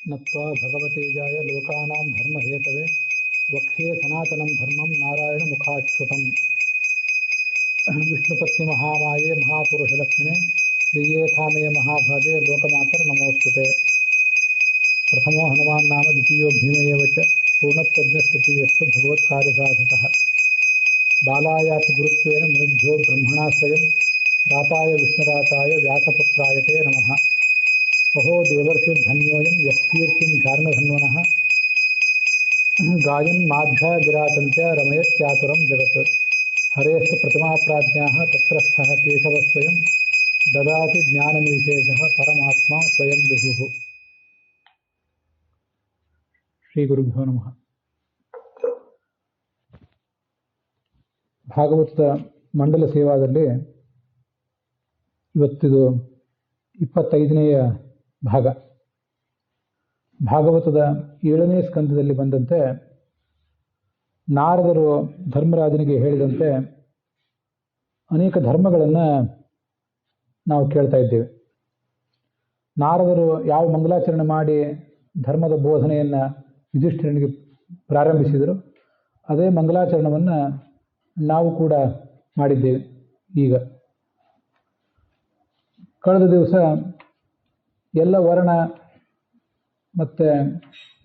नत्वा भगवतेजाय लोकानां धर्महेतवे वक्ष्ये सनातनं धर्मं नारायणमुखाच्छ्रुतम् विष्णुपत्नीमहामाये महापुरुषलक्षणे प्रियेथामे महाभागे लोकमातर नमोस्तुते। प्रथमो हनुमान् नाम द्वितीयो भीम एव च पूर्णप्रज्ञस्तृतीयस्तु भगवत्कार्यसाधकः। बालायात् गुरुत्वेन मुनिभ्यो ब्रह्मणा स्वयं राताय विष्णुराताय व्यासपुत्राय ते नमः। अहो देवर्षिर्धन्योऽयं यः कीर्तिं शार्ङ्गधन्वनः गायन् माध्वा गिरातन्त्य रमयत्यातुरं जगत्। हरेस्तु प्रतिमाप्राज्ञाः तत्रस्थः केशवस्वयं ददाति ज्ञाननिविशेषः परमात्मा स्वयं विभुः। ಶ್ರೀಗುರುಭ್ಯೋ ನಮಃ. ಭಾಗವತದ ಮಂಡಲ ಸೇವಾದಲ್ಲಿ ಇವತ್ತಿದು 25ನೇಯ ಭಾಗ. ಭಾಗವತದ 7ನೇ ಸ್ಕಂದದಲ್ಲಿ ಬಂದಂತೆ ನಾರದರು ಧರ್ಮರಾಜನಿಗೆ ಹೇಳಿದಂತೆ ಅನೇಕ ಧರ್ಮಗಳನ್ನು ನಾವು ಕೇಳ್ತಾ ಇದ್ದೇವೆ. ನಾರದರು ಯಾವ ಮಂಗಲಾಚರಣೆ ಮಾಡಿ ಧರ್ಮದ ಬೋಧನೆಯನ್ನು ಯುಧಿಷ್ಠಿರನಿಗೆ ಪ್ರಾರಂಭಿಸಿದರು, ಅದೇ ಮಂಗಲಾಚರಣವನ್ನು ನಾವು ಕೂಡ ಮಾಡಿದ್ದೇವೆ. ಈಗ ಕಳೆದ ದಿವಸ ಎಲ್ಲ ವರ್ಣ ಮತ್ತು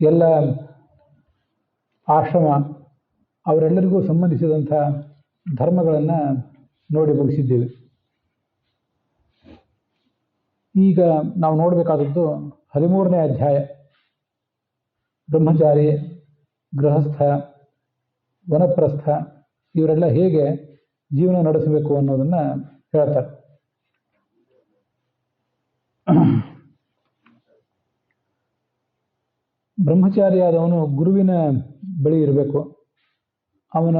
ಎಲ್ಲ ಆಶ್ರಮ ಅವರೆಲ್ಲರಿಗೂ ಸಂಬಂಧಿಸಿದಂಥ ಧರ್ಮಗಳನ್ನು ನೋಡಿ ಮುಗಿಸಿದ್ದೇವೆ. ಈಗ ನಾವು ನೋಡಬೇಕಾದದ್ದು 13ನೇ ಅಧ್ಯಾಯ. ಬ್ರಹ್ಮಚಾರಿ, ಗೃಹಸ್ಥ, ವನಪ್ರಸ್ಥ ಇವರೆಲ್ಲ ಹೇಗೆ ಜೀವನ ನಡೆಸಬೇಕು ಅನ್ನೋದನ್ನು ಹೇಳ್ತಾರೆ. ಬ್ರಹ್ಮಚಾರಿಯಾದವನು ಗುರುವಿನ ಬಳಿ ಇರಬೇಕು, ಅವನ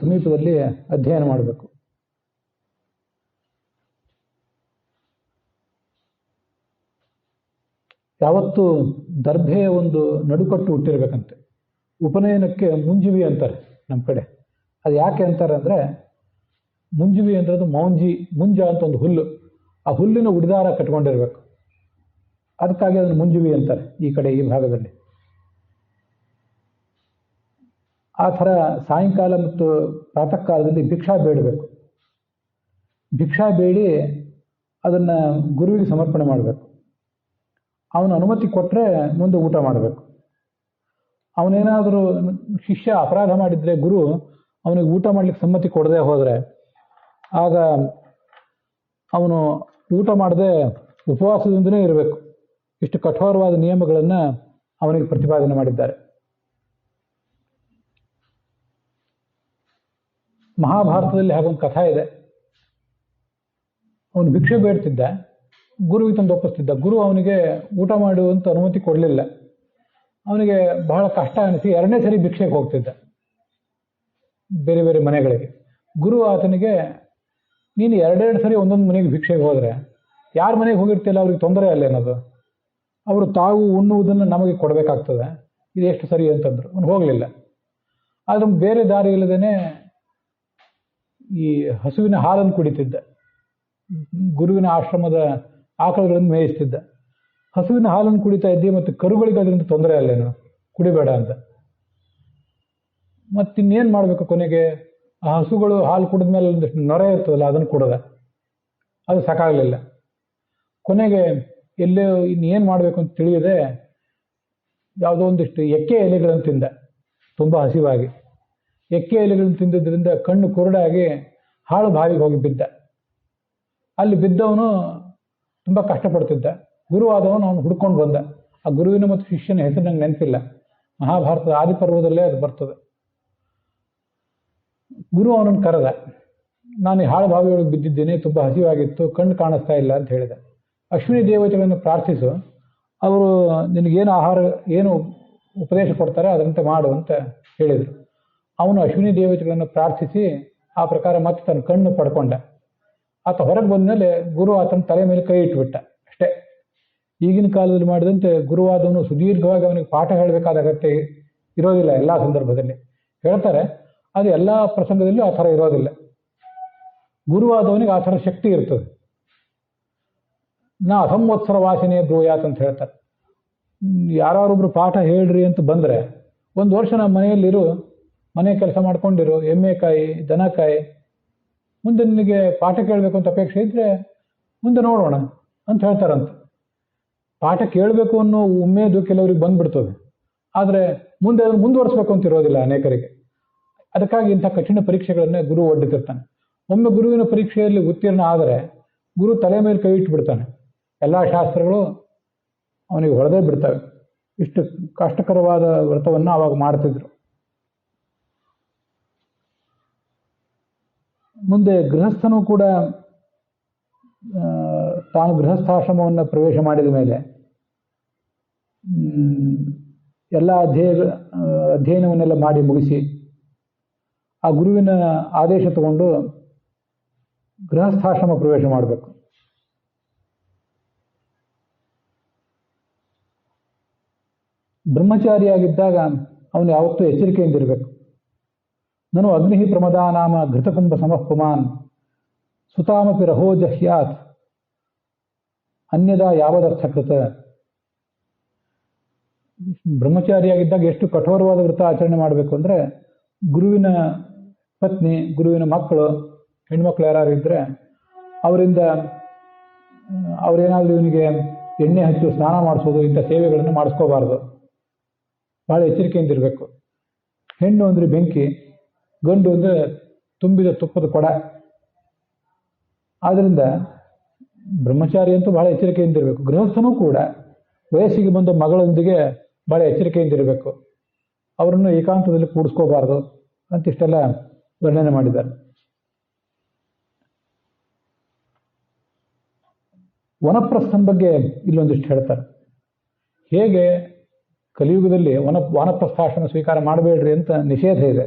ಸಮೀಪದಲ್ಲಿ ಅಧ್ಯಯನ ಮಾಡಬೇಕು. ಯಾವತ್ತೂ ದರ್ಭೆಯ ಒಂದು ನಡುಕಟ್ಟು ಹುಟ್ಟಿರ್ಬೇಕಂತೆ. ಉಪನಯನಕ್ಕೆ ಮುಂಜುವಿ ಅಂತಾರೆ ನಮ್ಮ ಕಡೆ. ಅದು ಯಾಕೆ ಅಂತಾರೆ ಅಂದರೆ, ಮುಂಜುವಿ ಅಂದ್ರದು ಮುಂಜ ಅಂತ ಒಂದು ಹುಲ್ಲು, ಆ ಹುಲ್ಲಿನ ಉಡಿದಾರ ಕಟ್ಕೊಂಡಿರ್ಬೇಕು. ಅದಕ್ಕಾಗಿ ಅದನ್ನು ಮುಂಜುವಿ ಅಂತಾರೆ ಈ ಕಡೆ, ಈ ಭಾಗದಲ್ಲಿ. ಆ ಥರ ಸಾಯಂಕಾಲ ಮತ್ತು ಪ್ರಾತಃ ಕಾಲದಲ್ಲಿ ಭಿಕ್ಷಾ ಬೇಡಬೇಕು. ಭಿಕ್ಷಾ ಬೇಡಿ ಅದನ್ನು ಗುರುವಿಗೆ ಸಮರ್ಪಣೆ ಮಾಡಬೇಕು. ಅವನು ಅನುಮತಿ ಕೊಟ್ಟರೆ ಮುಂದೆ ಊಟ ಮಾಡಬೇಕು. ಅವನೇನಾದರೂ ಶಿಷ್ಯ ಅಪರಾಧ ಮಾಡಿದರೆ ಗುರು ಅವನಿಗೆ ಊಟ ಮಾಡಲಿಕ್ಕೆ ಸಮ್ಮತಿ ಕೊಡದೆ ಹೋದರೆ ಆಗ ಅವನು ಊಟ ಮಾಡದೆ ಉಪವಾಸದಿಂದನೇ ಇರಬೇಕು. ಇಷ್ಟು ಕಠೋರವಾದ ನಿಯಮಗಳನ್ನು ಅವನಿಗೆ ಪ್ರತಿಪಾದನೆ ಮಾಡಿದ್ದಾರೆ. ಮಹಾಭಾರತದಲ್ಲಿ ಹಾಗೊಂದು ಕಥಾ ಇದೆ. ಅವನು ಭಿಕ್ಷೆ ಬೇಡ್ತಿದ್ದ, ಗುರುವಿಗೆ ತಂದು ಒಪ್ಪಿಸ್ತಿದ್ದ. ಗುರು ಅವನಿಗೆ ಊಟ ಮಾಡುವಂತ ಅನುಮತಿ ಕೊಡಲಿಲ್ಲ. ಅವನಿಗೆ ಬಹಳ ಕಷ್ಟ ಅನಿಸಿ 2ನೇ ಸರಿ ಭಿಕ್ಷೆಗೆ ಹೋಗ್ತಿದ್ದ ಬೇರೆ ಬೇರೆ ಮನೆಗಳಿಗೆ. ಗುರು ಆತನಿಗೆ, ನೀನು 2 ಸರಿ ಒಂದೊಂದು ಮನೆಗೆ ಭಿಕ್ಷೆಗೆ ಹೋದರೆ ಯಾರ ಮನೆಗೆ ಹೋಗಿರ್ತಿಲ್ಲ ಅವ್ರಿಗೆ ತೊಂದರೆ ಅಲ್ಲೇನದು, ಅವರು ತಾವು ಉಣ್ಣುವುದನ್ನು ನಮಗೆ ಕೊಡಬೇಕಾಗ್ತದೆ, ಇದು ಎಷ್ಟು ಸರಿ ಅಂತಂದ್ರು. ಅವನು ಹೋಗಲಿಲ್ಲ. ಆದ್ರೆ ಬೇರೆ ದಾರಿ ಇಲ್ಲದೇನೆ ಈ ಹಸುವಿನ ಹಾಲನ್ನು ಕುಡಿತಿದ್ದ. ಗುರುವಿನ ಆಶ್ರಮದ ಆಕಳುಗಳನ್ನು ಮೇಯಿಸ್ತಿದ್ದ. ಹಸುವಿನ ಹಾಲನ್ನು ಕುಡಿತಾ ಇದ್ದಿ, ಮತ್ತು ಕರುಗಳಿಗೆ ಅದರಿಂದ ತೊಂದರೆ ಅಲ್ಲೇನು, ಕುಡಿಬೇಡ ಅಂತ. ಮತ್ತಿನ್ನೇನು ಮಾಡಬೇಕು? ಕೊನೆಗೆ ಆ ಹಸುಗಳು ಹಾಲು ಕುಡಿದ ಮೇಲೆ ಒಂದಿಷ್ಟು ನೊರೆ ಇರ್ತದಲ್ಲ, ಅದನ್ನು ಕುಡದ. ಅದು ಸಾಕಾಗಲಿಲ್ಲ. ಕೊನೆಗೆ ಎಲ್ಲೇ ಇನ್ನೇನು ಮಾಡಬೇಕು ಅಂತ ತಿಳಿಯದೆ ಯಾವುದೋ ಒಂದಿಷ್ಟು ಎಕ್ಕೆ ಎಲೆಗಳನ್ನು ತಿಂದ, ತುಂಬ ಹಸಿವಾಗಿ. ಎಕ್ಕೆ ಎಲೆಗಳನ್ನು ತಿಂದಿದ್ದರಿಂದ ಕಣ್ಣು ಕುರುಡಾಗಿ ಹಾಳು ಬಾವಿಗೆ ಹೋಗಿ ಬಿದ್ದ. ಅಲ್ಲಿ ಬಿದ್ದವನು ತುಂಬ ಕಷ್ಟಪಡ್ತಿದ್ದ. ಗುರುವಾದವನು ಅವನು ಹುಡ್ಕೊಂಡು ಬಂದ. ಆ ಗುರುವಿನ ಮತ್ತು ಶಿಷ್ಯನ ಹೆಸರು ನಂಗೆ ನೆನಪಿಲ್ಲ, ಮಹಾಭಾರತದ ಆದಿಪರ್ವದಲ್ಲೇ ಅದು ಬರ್ತದೆ. ಗುರು ಅವನನ್ನು ಕರೆದ. ನಾನು ಈ ಹಾಳು ಬಾವಿಯೊಳಗೆ ಬಿದ್ದಿದ್ದೇನೆ, ತುಂಬ ಹಸಿವಾಗಿತ್ತು, ಕಣ್ಣು ಕಾಣಿಸ್ತಾ ಇಲ್ಲ ಅಂತ ಹೇಳಿದ. ಅಶ್ವಿನಿ ದೇವತೆಗಳನ್ನು ಪ್ರಾರ್ಥಿಸು, ಅವರು ನಿನಗೇನು ಆಹಾರ, ಏನು ಉಪದೇಶ ಕೊಡ್ತಾರೆ ಅದರಂತೆ ಮಾಡು ಅಂತ ಹೇಳಿದರು. ಅವನು ಅಶ್ವಿನಿ ದೇವತೆಗಳನ್ನು ಪ್ರಾರ್ಥಿಸಿ ಆ ಪ್ರಕಾರ ಮತ್ತೆ ತನ್ನ ಕಣ್ಣು ಪಡ್ಕೊಂಡ. ಆತ ಹೊರಗೆ ಬಂದಮೇಲೆ ಗುರು ಆತನ ತಲೆ ಮೇಲೆ ಕೈ ಇಟ್ಬಿಟ್ಟ ಅಷ್ಟೇ. ಈಗಿನ ಕಾಲದಲ್ಲಿ ಮಾಡಿದಂತೆ ಗುರುವಾದವನು ಸುದೀರ್ಘವಾಗಿ ಅವನಿಗೆ ಪಾಠ ಹೇಳಬೇಕಾದ ಅಗತ್ಯ ಇರೋದಿಲ್ಲ. ಎಲ್ಲ ಸಂದರ್ಭದಲ್ಲಿ ಹೇಳ್ತಾರೆ, ಅದು ಎಲ್ಲ ಪ್ರಸಂಗದಲ್ಲೂ ಆ ಥರ ಇರೋದಿಲ್ಲ. ಗುರುವಾದವನಿಗೆ ಆ ಥರ ಶಕ್ತಿ ಇರ್ತದೆ. ನಾ ಸಂವತ್ಸರ ವಾಸನೆ ಬ್ರೂಯಾತ್ ಅಂತ ಹೇಳ್ತಾರೆ. ಯಾರೊಬ್ರು ಪಾಠ ಹೇಳ್ರಿ ಅಂತ ಬಂದರೆ, ಒಂದು ವರ್ಷ ನಮ್ಮ ಮನೆಯಲ್ಲಿರು, ಮನೆ ಕೆಲಸ ಮಾಡ್ಕೊಂಡಿರು, ಎಮ್ಮೆ ಕಾಯಿ, ದನ ಕಾಯಿ, ಮುಂದೆ ನಿನಗೆ ಪಾಠ ಕೇಳಬೇಕು ಅಂತ ಅಪೇಕ್ಷೆ ಇದ್ದರೆ ಮುಂದೆ ನೋಡೋಣ ಅಂತ ಹೇಳ್ತಾರಂತೆ. ಪಾಠ ಕೇಳಬೇಕು ಅನ್ನೋ ಉಮೇದು ಕೆಲವರಿಗೆ ಬಂದ್ಬಿಡ್ತದೆ, ಆದರೆ ಮುಂದೆ ಅದನ್ನು ಮುಂದುವರಿಸ್ಬೇಕು ಅಂತ ಇರೋದಿಲ್ಲ ಅನೇಕರಿಗೆ. ಅದಕ್ಕಾಗಿ ಇಂಥ ಕಠಿಣ ಪರೀಕ್ಷೆಗಳನ್ನೇ ಗುರು ಒಡ್ಡುತ್ತಿರ್ತಾನೆ. ಒಮ್ಮೆ ಗುರುವಿನ ಪರೀಕ್ಷೆಯಲ್ಲಿ ಉತ್ತೀರ್ಣ ಆದರೆ ಗುರು ತಲೆ ಮೇಲೆ ಕೈ ಇಟ್ಟುಬಿಡ್ತಾನೆ, ಎಲ್ಲ ಶಾಸ್ತ್ರಗಳು ಅವನಿಗೆ ಹೊಡೆದೇ ಬಿಡ್ತವೆ. ಇಷ್ಟು ಕಷ್ಟಕರವಾದ ವ್ರತವನ್ನು ಆವಾಗ ಮಾಡ್ತಿದ್ರು. ಮುಂದೆ ಗೃಹಸ್ಥನೂ ಕೂಡ ತಾನು ಗೃಹಸ್ಥಾಶ್ರಮವನ್ನು ಪ್ರವೇಶ ಮಾಡಿದ ಮೇಲೆ ಎಲ್ಲ ಅಧ್ಯಯನವನ್ನೆಲ್ಲ ಮಾಡಿ ಮುಗಿಸಿ ಆ ಗುರುವಿನ ಆದೇಶ ತಗೊಂಡು ಗೃಹಸ್ಥಾಶ್ರಮ ಪ್ರವೇಶ ಮಾಡಬೇಕು. ಬ್ರಹ್ಮಚಾರಿಯಾಗಿದ್ದಾಗ ಅವನು ಯಾವತ್ತೂ ಎಚ್ಚರಿಕೆಯಿಂದಿರಬೇಕು. ನನು ಅಗ್ನಿ ಪ್ರಮದಾನಾಮ ಘೃತಕುಂಭ ಸಮಃಪುಮಾನ್ ಸುತಾಮಪಿ ರಹೋ ಜಹ್ಯಾತ್ ಅನ್ಯದಾ ಯಾವದರ್ಥಕೃತ. ಬ್ರಹ್ಮಚಾರಿಯಾಗಿದ್ದಾಗ ಎಷ್ಟು ಕಠೋರವಾದ ವ್ರತ ಆಚರಣೆ ಮಾಡಬೇಕು ಅಂದರೆ, ಗುರುವಿನ ಪತ್ನಿ, ಗುರುವಿನ ಮಕ್ಕಳು, ಹೆಣ್ಮಕ್ಳು ಯಾರು ಇದ್ದರೆ ಅವರಿಂದ ಅವರೇನಾದರೂ ಇವನಿಗೆ ಎಣ್ಣೆ ಹಚ್ಚು ಸ್ನಾನ ಮಾಡಿಸೋದು, ಇಂಥ ಸೇವೆಗಳನ್ನು ಮಾಡಿಸ್ಕೋಬಾರ್ದು. ಭಾಳ ಎಚ್ಚರಿಕೆಯಿಂದಿರಬೇಕು. ಹೆಣ್ಣು ಅಂದರೆ ಬೆಂಕಿ, ಗಂಡು ಅಂದರೆ ತುಂಬಿದ ತುಪ್ಪದ ಕೊಡ. ಆದ್ದರಿಂದ ಬ್ರಹ್ಮಚಾರಿ ಅಂತೂ ಭಾಳ ಎಚ್ಚರಿಕೆಯಿಂದಿರಬೇಕು. ಗೃಹಸ್ಥನೂ ಕೂಡ ವಯಸ್ಸಿಗೆ ಬಂದ ಮಗಳೊಂದಿಗೆ ಭಾಳ ಎಚ್ಚರಿಕೆಯಿಂದಿರಬೇಕು. ಅವರನ್ನು ಏಕಾಂತದಲ್ಲಿ ಕೂಡಿಸ್ಕೋಬಾರ್ದು ಅಂತಿಷ್ಟೆಲ್ಲ ವರ್ಣನೆ ಮಾಡಿದ್ದಾರೆ. ವನಪ್ರಸ್ಥನ ಬಗ್ಗೆ ಇಲ್ಲೊಂದಿಷ್ಟು ಹೇಳ್ತಾರೆ. ಹೇಗೆ ಕಲಿಯುಗದಲ್ಲಿ ವಾನಪ್ರಸ್ಥಾಶ್ರಮ ಸ್ವೀಕಾರ ಮಾಡಬೇಡ್ರಿ ಅಂತ ನಿಷೇಧ ಇದೆ,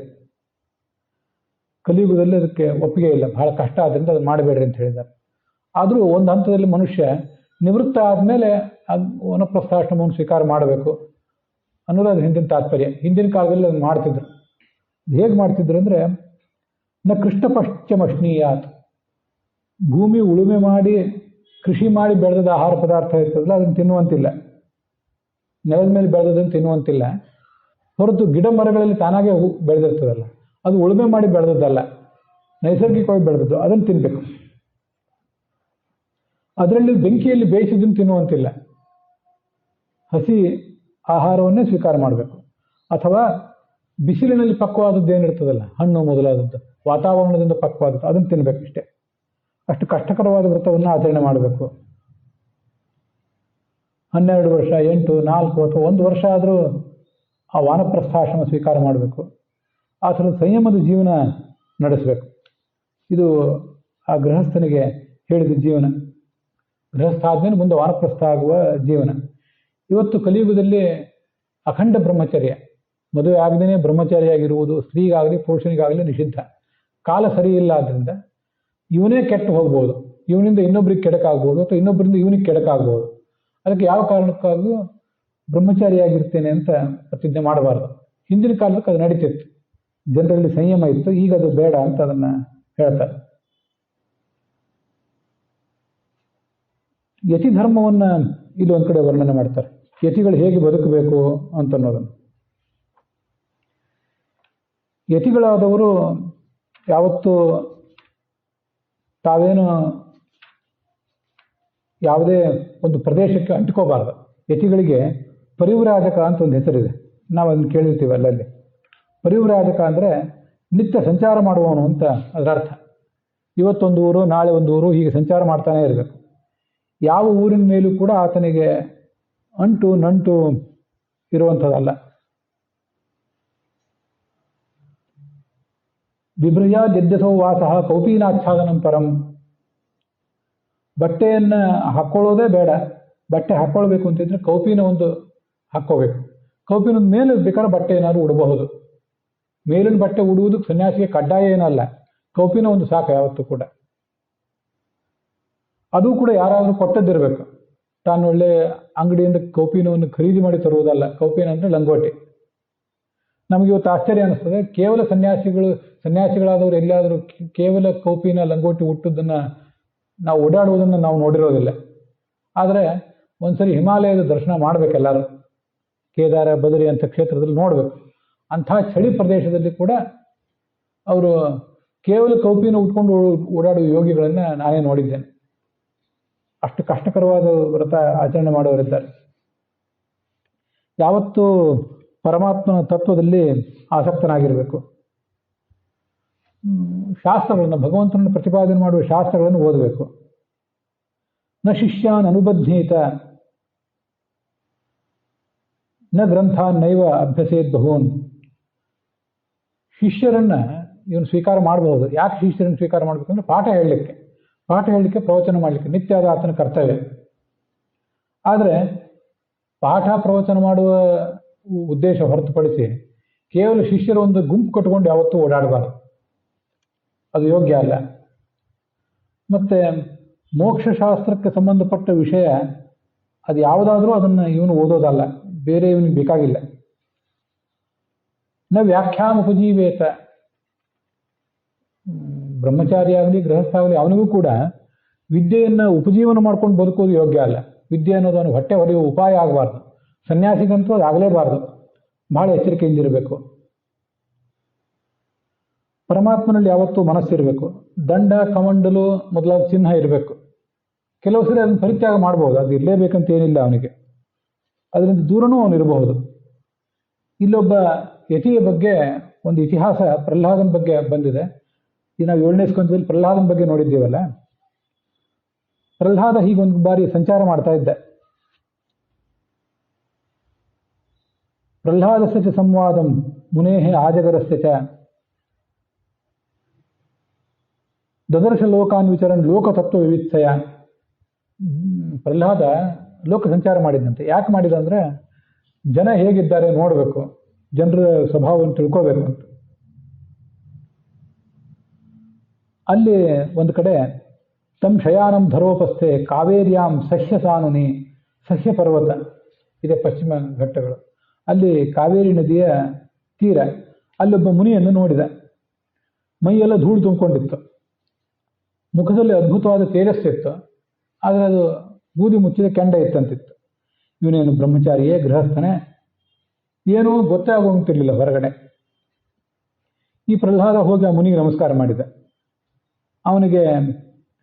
ಕಲಿಯುಗದಲ್ಲಿ ಅದಕ್ಕೆ ಒಪ್ಪಿಗೆ ಇಲ್ಲ, ಬಹಳ ಕಷ್ಟ ಆದ್ದರಿಂದ ಅದು ಮಾಡಬೇಡ್ರಿ ಅಂತ ಹೇಳಿದ್ದಾರೆ. ಆದರೂ ಒಂದು ಹಂತದಲ್ಲಿ ಮನುಷ್ಯ ನಿವೃತ್ತ ಆದಮೇಲೆ ವನಪ್ರಸ್ಥಾಶ್ರಮವನ್ನು ಸ್ವೀಕಾರ ಮಾಡಬೇಕು ಅನ್ನೋದು ಅದು ಹಿಂದಿನ ತಾತ್ಪರ್ಯ. ಹಿಂದಿನ ಕಾಲದಲ್ಲಿ ಅದನ್ನು ಮಾಡ್ತಿದ್ರು. ಹೇಗೆ ಮಾಡ್ತಿದ್ರು ಅಂದರೆ, ನ ಕೃಷ್ಣ ಪಶ್ಚಿಮಶ್ನೀಯಾತ್, ಭೂಮಿ ಉಳುಮೆ ಮಾಡಿ ಕೃಷಿ ಮಾಡಿ ಬೆಳೆದ ಆಹಾರ ಪದಾರ್ಥ ಇರ್ತದಲ್ಲ ಅದನ್ನು ತಿನ್ನುವಂತಿಲ್ಲ, ನೆಲದ ಮೇಲೆ ಬೆಳೆದದನ್ನು ತಿನ್ನುವಂತಿಲ್ಲ. ಹೊರತು ಗಿಡ ಮರಗಳಲ್ಲಿ ತಾನಾಗೆ ಬೆಳೆದಿರ್ತದಲ್ಲ ಅದು ಉಳುಮೆ ಮಾಡಿ ಬೆಳೆದದ್ದಲ್ಲ, ನೈಸರ್ಗಿಕವಾಗಿ ಬೆಳೆದದ್ದು, ಅದನ್ನು ತಿನ್ನಬೇಕು. ಅದರಲ್ಲಿ ಬೆಂಕಿಯಲ್ಲಿ ಬೇಯಿಸಿದ್ದನ್ನು ತಿನ್ನುವಂತಿಲ್ಲ, ಹಸಿ ಆಹಾರವನ್ನೇ ಸ್ವೀಕಾರ ಮಾಡಬೇಕು. ಅಥವಾ ಬಿಸಿಲಿನಲ್ಲಿ ಪಕ್ವಾದದ್ದು ಏನಿರ್ತದಲ್ಲ, ಹಣ್ಣು ಮೊದಲಾದದ್ದು, ವಾತಾವರಣದಿಂದ ಪಕ್ವಾದದ್ದು, ಅದನ್ನು ತಿನ್ನಬೇಕು. ಇಷ್ಟೇ. ಅಷ್ಟು ಕಷ್ಟಕರವಾದ ವ್ರತವನ್ನು ಆಚರಣೆ ಮಾಡಬೇಕು. 12 ವರ್ಷ, 8, 4 ಅಥವಾ 1 ವರ್ಷ ಆದರೂ ಆ ವಾನಪ್ರಸ್ಥಾಶ್ರಮ ಸ್ವೀಕಾರ ಮಾಡಬೇಕು. ಆ ಥರದ ಸಂಯಮದ ಜೀವನ ನಡೆಸಬೇಕು. ಇದು ಆ ಗೃಹಸ್ಥನಿಗೆ ಹೇಳಿದ ಜೀವನ. ಗೃಹಸ್ಥ ಆದ್ಮೇಲೆ ಮುಂದೆ ವಾನಪ್ರಸ್ಥ ಆಗುವ ಜೀವನ. ಇವತ್ತು ಕಲಿಯುಗದಲ್ಲಿ ಅಖಂಡ ಬ್ರಹ್ಮಚರ್ಯ, ಮದುವೆ ಆಗದೇ ಬ್ರಹ್ಮಚಾರಿಯಾಗಿರುವುದು ಸ್ತ್ರೀಗಾಗಲಿ ಪುರುಷನಿಗಾಗಲಿ ನಿಷಿದ್ಧ. ಕಾಲ ಸರಿ ಇಲ್ಲ, ಆದ್ದರಿಂದ ಇವನೇ ಕೆಟ್ಟು ಹೋಗ್ಬೋದು, ಇವನಿಂದ ಇನ್ನೊಬ್ರಿಗೆ ಕೆಡಕಾಗ್ಬೋದು, ಅಥವಾ ಇನ್ನೊಬ್ಬರಿಂದ ಇವನಿಗೆ ಕೆಡಕಾಗ್ಬೋದು. ಅದಕ್ಕೆ ಯಾವ ಕಾರಣಕ್ಕಾಗೂ ಬ್ರಹ್ಮಚಾರಿಯಾಗಿರ್ತೇನೆ ಅಂತ ಪ್ರತಿಜ್ಞೆ ಮಾಡಬಾರ್ದು. ಹಿಂದಿನ ಕಾಲಕ್ಕೆ ಅದು ನಡೀತಿತ್ತು, ಜನರಲ್ಲಿ ಸಂಯಮ ಇತ್ತು, ಈಗ ಅದು ಬೇಡ ಅಂತ ಅದನ್ನು ಹೇಳ್ತಾರೆ. ಯತಿ ಧರ್ಮವನ್ನು ಇಲ್ಲಿ ಒಂದು ಕಡೆ ವರ್ಣನೆ ಮಾಡ್ತಾರೆ. ಯತಿಗಳು ಹೇಗೆ ಬದುಕಬೇಕು ಅಂತನ್ನೋದನ್ನು. ಯತಿಗಳಾದವರು ಯಾವತ್ತೂ ತಾವೇನು ಯಾವುದೇ ಒಂದು ಪ್ರದೇಶಕ್ಕೆ ಅಂಟ್ಕೋಬಾರ್ದು. ಯತಿಗಳಿಗೆ ಪರಿವ್ರಾಜಕ ಅಂತ ಒಂದು ಹೆಸರಿದೆ, ನಾವು ಅದನ್ನು ಕೇಳಿರ್ತೀವಿ ಅಲ್ಲಲ್ಲಿ. ಪರಿವ್ರಾಜಕ ಅಂದರೆ ನಿತ್ಯ ಸಂಚಾರ ಮಾಡುವವನು ಅಂತ ಅದರ ಅರ್ಥ. ಇವತ್ತೊಂದು ಊರು, ನಾಳೆ ಒಂದು ಊರು, ಹೀಗೆ ಸಂಚಾರ ಮಾಡ್ತಾನೆ ಇರಬೇಕು. ಯಾವ ಊರಿನ ಮೇಲೂ ಕೂಡ ಆತನಿಗೆ ಅಂಟು ನಂಟು ಇರುವಂಥದ್ದಲ್ಲ. ಬಿಭ್ರಯ ಜದ್ಯಸೋ ವಾಸಃ ಕೌಪೀನಾಚ್ಛಾದನಂ ಪರಂ. ಬಟ್ಟೆಯನ್ನು ಹಾಕ್ಕೊಳ್ಳೋದೇ ಬೇಡ, ಬಟ್ಟೆ ಹಾಕ್ಕೊಳ್ಬೇಕು ಅಂತಿದ್ರೆ ಕೌಪಿನ ಒಂದು ಹಾಕ್ಕೋಬೇಕು. ಕೌಪಿನದ ಮೇಲೆ ಬೇಕಾದ್ರೆ ಬಟ್ಟೆ ಏನಾದ್ರು ಉಡಬಹುದು. ಮೇಲಿನ ಬಟ್ಟೆ ಉಡುವುದಕ್ಕೆ ಸನ್ಯಾಸಿಗೆ ಕಡ್ಡಾಯ ಏನಲ್ಲ, ಕೌಪಿನ ಒಂದು ಸಾಕು ಯಾವತ್ತೂ ಕೂಡ. ಅದು ಕೂಡ ಯಾರಾದರೂ ಕೊಟ್ಟದ್ದಿರಬೇಕು. ತಾನು ಒಳ್ಳೆ ಅಂಗಡಿಯಿಂದ ಕೌಪಿನವನ್ನು ಖರೀದಿ ಮಾಡಿ ತರುವುದಲ್ಲ. ಕೌಪಿನ ಅಂದರೆ ಲಂಗೋಟಿ. ನಮಗೆ ಇವತ್ತು ಆಶ್ಚರ್ಯ ಅನಿಸ್ತದೆ, ಕೇವಲ ಸನ್ಯಾಸಿಗಳಾದವರು ಎಲ್ಲಿಯಾದರೂ ಕೇವಲ ಕೌಪಿನ ಲಂಗೋಟಿ ಹುಟ್ಟುದನ್ನು ನಾವು ಓಡಾಡುವುದನ್ನು ನಾವು ನೋಡಿರೋದಿಲ್ಲ. ಆದರೆ ಒಂದ್ಸರಿ ಹಿಮಾಲಯದ ದರ್ಶನ ಮಾಡಬೇಕೆಲ್ಲರೂ. ಕೇದಾರ ಬದರಿ ಅಂತ ಕ್ಷೇತ್ರದಲ್ಲಿ ನೋಡಬೇಕು. ಅಂಥ ಚಳಿ ಪ್ರದೇಶದಲ್ಲಿ ಕೂಡ ಅವರು ಕೇವಲ ಕೌಪಿನ ಉಟ್ಕೊಂಡು ಓಡಾಡುವ ಯೋಗಿಗಳನ್ನು ನಾನೇ ನೋಡಿದ್ದೇನೆ. ಅಷ್ಟು ಕಷ್ಟಕರವಾದ ವ್ರತ ಆಚರಣೆ ಮಾಡೋರಿದ್ದಾರೆ. ಯಾವತ್ತೂ ಪರಮಾತ್ಮನ ತತ್ವದಲ್ಲಿ ಆಸಕ್ತನಾಗಿರಬೇಕು. ಶಾಸ್ತ್ರಗಳನ್ನು, ಭಗವಂತನನ್ನು ಪ್ರತಿಪಾದನೆ ಮಾಡುವ ಶಾಸ್ತ್ರಗಳನ್ನು ಓದಬೇಕು. ನ ಶಿಷ್ಯಾನ್ ಅನುಬದ್ಧೀತ ನ ಗ್ರಂಥಾನ್ ನೈವ ಅಭ್ಯಸೇತ್ ಬಹೂನ್. ಶಿಷ್ಯರನ್ನ ಇವನು ಸ್ವೀಕಾರ ಮಾಡಬಹುದು. ಯಾಕೆ ಶಿಷ್ಯರನ್ನು ಸ್ವೀಕಾರ ಮಾಡಬೇಕಂದ್ರೆ ಪಾಠ ಹೇಳಲಿಕ್ಕೆ ಪ್ರವಚನ ಮಾಡಲಿಕ್ಕೆ ನಿತ್ಯ ಅದು ಆತನ ಕರ್ತವ್ಯ. ಆದರೆ ಪಾಠ ಪ್ರವಚನ ಮಾಡುವ ಉದ್ದೇಶ ಹೊರತುಪಡಿಸಿ ಕೇವಲ ಶಿಷ್ಯರ ಒಂದು ಗುಂಪು ಕಟ್ಟಿಕೊಂಡು ಯಾವತ್ತೂ ಓಡಾಡಬಾರದು, ಅದು ಯೋಗ್ಯ ಅಲ್ಲ. ಮತ್ತೆ ಮೋಕ್ಷಶಾಸ್ತ್ರಕ್ಕೆ ಸಂಬಂಧಪಟ್ಟ ವಿಷಯ ಅದು ಯಾವುದಾದ್ರೂ ಅದನ್ನು ಇವನು ಓದೋದಲ್ಲ, ಬೇರೆ ಇವನಿಗೆ ಬೇಕಾಗಿಲ್ಲ. ನ ವ್ಯಾಖ್ಯಾನ ಉಪಜೀವೇತ. ಬ್ರಹ್ಮಚಾರಿ ಆಗಲಿ ಗೃಹಸ್ಥ ಆಗಲಿ ಅವನಿಗೂ ಕೂಡ ವಿದ್ಯೆಯನ್ನು ಉಪಜೀವನ ಮಾಡ್ಕೊಂಡು ಬದುಕೋದು ಯೋಗ್ಯ ಅಲ್ಲ. ವಿದ್ಯೆ ಅನ್ನೋದು ಅವನಿಗೆ ಹೊಟ್ಟೆ ಹೊಡೆಯುವ ಉಪಾಯ ಆಗಬಾರ್ದು. ಸನ್ಯಾಸಿಗಂತೂ ಅದು ಆಗಲೇಬಾರ್ದು. ಬಹಳ ಎಚ್ಚರಿಕೆಯಿಂದಿರಬೇಕು. ಪರಮಾತ್ಮನಲ್ಲಿ ಯಾವತ್ತೂ ಮನಸ್ಸಿರಬೇಕು. ದಂಡ ಕಮಂಡಲು ಮೊದಲಾದ ಚಿಹ್ನ ಇರಬೇಕು. ಕೆಲವು ಸರಿ ಅದನ್ನು ಪರಿತ್ಯಾಗ ಮಾಡಬಹುದು, ಅದು ಇರಲೇಬೇಕಂತ ಏನಿಲ್ಲ ಅವನಿಗೆ. ಅದರಿಂದ ದೂರನೂ ಅವನಿರಬಹುದು. ಇಲ್ಲೊಬ್ಬ ಯತಿಯ ಬಗ್ಗೆ ಒಂದು ಇತಿಹಾಸ ಪ್ರಹ್ಲಾದನ ಬಗ್ಗೆ ಬಂದಿದೆ. ಈಗ ನಾವು 7ನೇ ಸ್ಕಂದದಲ್ಲಿ ಪ್ರಹ್ಲಾದನ ಬಗ್ಗೆ ನೋಡಿದ್ದೀವಲ್ಲ. ಪ್ರಹ್ಲಾದ ಹೀಗೊಂದು ಬಾರಿ ಸಂಚಾರ ಮಾಡ್ತಾ ಇದ್ದ. ಪ್ರಹ್ಲಾದಸ್ಯ ಚ ಸಂವಾದಂ ಮುನೇಃ ಆಜಗರಸ್ಯ ಚ ದದರ್ಶ ಲೋಕಾನ್ ವಿಚರನ್ ಲೋಕತತ್ವ ವಿವಿತ್ಸಯ. ಪ್ರಹ್ಲಾದ ಲೋಕ ಸಂಚಾರ ಮಾಡಿದಂತೆ. ಯಾಕೆ ಮಾಡಿದ ಅಂದರೆ ಜನ ಹೇಗಿದ್ದಾರೆ ನೋಡಬೇಕು, ಜನರ ಸ್ವಭಾವವನ್ನು ತಿಳ್ಕೋಬೇಕು ಅಂತ. ಅಲ್ಲಿ ಒಂದು ಕಡೆ ತಂ ಶಯಾನಂ ಧರೋಪಸ್ಥೆ ಕಾವೇರ್ಯಾಂ ಸಹ್ಯ ಸಾನುನಿ. ಸಹ್ಯ ಪರ್ವತ ಇದೆ, ಪಶ್ಚಿಮ ಘಟ್ಟಗಳು. ಅಲ್ಲಿ ಕಾವೇರಿ ನದಿಯ ತೀರ. ಅಲ್ಲೊಬ್ಬ ಮುನಿಯನ್ನು ನೋಡಿದ. ಮೈಯೆಲ್ಲ ಧೂಳು ತುಂಬಿಕೊಂಡಿತ್ತು. ಮುಖದಲ್ಲಿ ಅದ್ಭುತವಾದ ತೇಜಸ್ಸಿತ್ತು. ಆದರೆ ಅದು ಬೂದಿ ಮುಚ್ಚಿದ ಕೆಂಡ ಇತ್ತಂತಿತ್ತು. ಇವನೇನು ಬ್ರಹ್ಮಚಾರಿಯೇ, ಗೃಹಸ್ಥನೇ, ಏನೂ ಗೊತ್ತೇ ಆಗೋಗ್ತಿರ್ಲಿಲ್ಲ ಹೊರಗಡೆ. ಈ ಪ್ರಹ್ಲಾದ ಹೋಗಿ ಆ ಮುನಿಗೆ ನಮಸ್ಕಾರ ಮಾಡಿದ. ಅವನಿಗೆ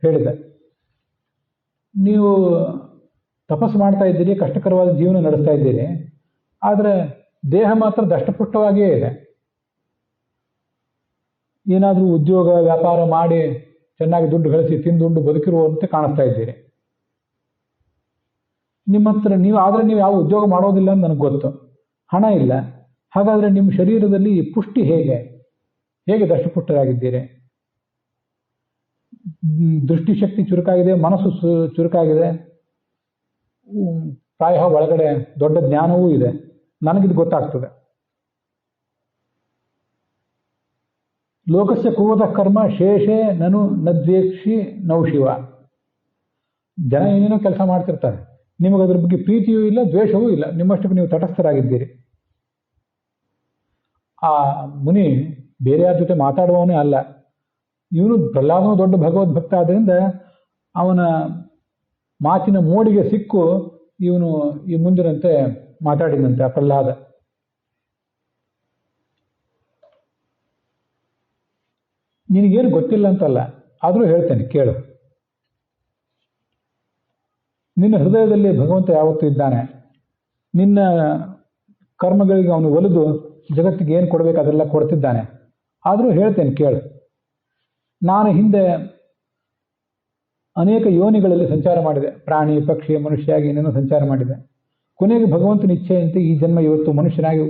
ಹೇಳಿದ, ನೀವು ತಪಸ್ಸು ಮಾಡ್ತಾ ಇದ್ದೀರಿ, ಕಷ್ಟಕರವಾದ ಜೀವನ ನಡೆಸ್ತಾ ಇದ್ದೀರಿ, ಆದರೆ ದೇಹ ಮಾತ್ರ ದಷ್ಟಪುಷ್ಟವಾಗಿಯೇ ಇದೆ. ಏನಾದರೂ ಉದ್ಯೋಗ ವ್ಯಾಪಾರ ಮಾಡಿ ಚೆನ್ನಾಗಿ ದುಡ್ಡು ಗಳಿಸಿ ತಿಂದುಂಡು ಬದುಕಿರುವಂತೆ ಕಾಣಿಸ್ತಾ ಇದ್ದೀರಿ. ನಿಮ್ಮ ಹತ್ರ ನೀವು ಯಾವ ಉದ್ಯೋಗ ಮಾಡೋದಿಲ್ಲ ಅಂತ ನನಗೆ ಗೊತ್ತು. ಹಣ ಇಲ್ಲ. ಹಾಗಾದರೆ ನಿಮ್ಮ ಶರೀರದಲ್ಲಿ ಪುಷ್ಟಿ ಹೇಗೆ ದಷ್ಟಪುಷ್ಟರಾಗಿದ್ದೀರಿ? ದೃಷ್ಟಿಶಕ್ತಿ ಚುರುಕಾಗಿದೆ, ಮನಸ್ಸು ಚುರುಕಾಗಿದೆ, ಪ್ರಾಯ ಒಳಗಡೆ ದೊಡ್ಡ ಜ್ಞಾನವೂ ಇದೆ. ನನಗಿದು ಗೊತ್ತಾಗ್ತದೆ. ಲೋಕಸ್ಯ ಕುವತಃ ಕರ್ಮ ಶೇಷೇ ನನು ನದ್ವೇಕ್ಷಿ ನೌ ಶಿವ. ಜನ ಏನೇನೋ ಕೆಲಸ ಮಾಡ್ತಿರ್ತಾರೆ, ನಿಮಗದ್ರ ಬಗ್ಗೆ ಪ್ರೀತಿಯೂ ಇಲ್ಲ, ದ್ವೇಷವೂ ಇಲ್ಲ. ನಿಮ್ಮಷ್ಟಕ್ಕೆ ನೀವು ತಟಸ್ಥರಾಗಿದ್ದೀರಿ. ಆ ಮುನಿ ಬೇರೆ ಯಾರ ಜೊತೆ ಮಾತಾಡುವವನೇ ಅಲ್ಲ. ಇವನು ಪ್ರಹ್ಲಾದನು ದೊಡ್ಡ ಭಗವದ್ಭಕ್ತ ಆದ್ದರಿಂದ ಅವನ ಮಾತಿನ ಮೋಡಿಗೆ ಸಿಕ್ಕು ಇವನು ಈ ಮುಂದಿನಂತೆ ಮಾತಾಡಿದಂತೆ ಆ ಪ್ರಹ್ಲಾದ. ನಿನಗೇನು ಗೊತ್ತಿಲ್ಲ ಅಂತಲ್ಲ, ಆದರೂ ಹೇಳ್ತೇನೆ ಕೇಳು. ನಿನ್ನ ಹೃದಯದಲ್ಲಿ ಭಗವಂತ ಯಾವತ್ತೂ ಇದ್ದಾನೆ. ನಿನ್ನ ಕರ್ಮಗಳಿಗೆ ಅವನು ಒಲಿದು ಜಗತ್ತಿಗೆ ಏನು ಕೊಡಬೇಕು ಅದೆಲ್ಲ ಕೊಡ್ತಿದ್ದಾನೆ. ಆದರೂ ಹೇಳ್ತೇನೆ ಕೇಳು. ನಾನು ಹಿಂದೆ ಅನೇಕ ಯೋನಿಗಳಲ್ಲಿ ಸಂಚಾರ ಮಾಡಿದೆ. ಪ್ರಾಣಿ, ಪಕ್ಷಿ, ಮನುಷ್ಯಾಗಿ ಏನೇನೋ ಸಂಚಾರ ಮಾಡಿದೆ. ಕೊನೆಗೆ ಭಗವಂತನ ಇಚ್ಛೆಯಂತೆ ಈ ಜನ್ಮ ಇವತ್ತು ಮನುಷ್ಯನಾಗಿ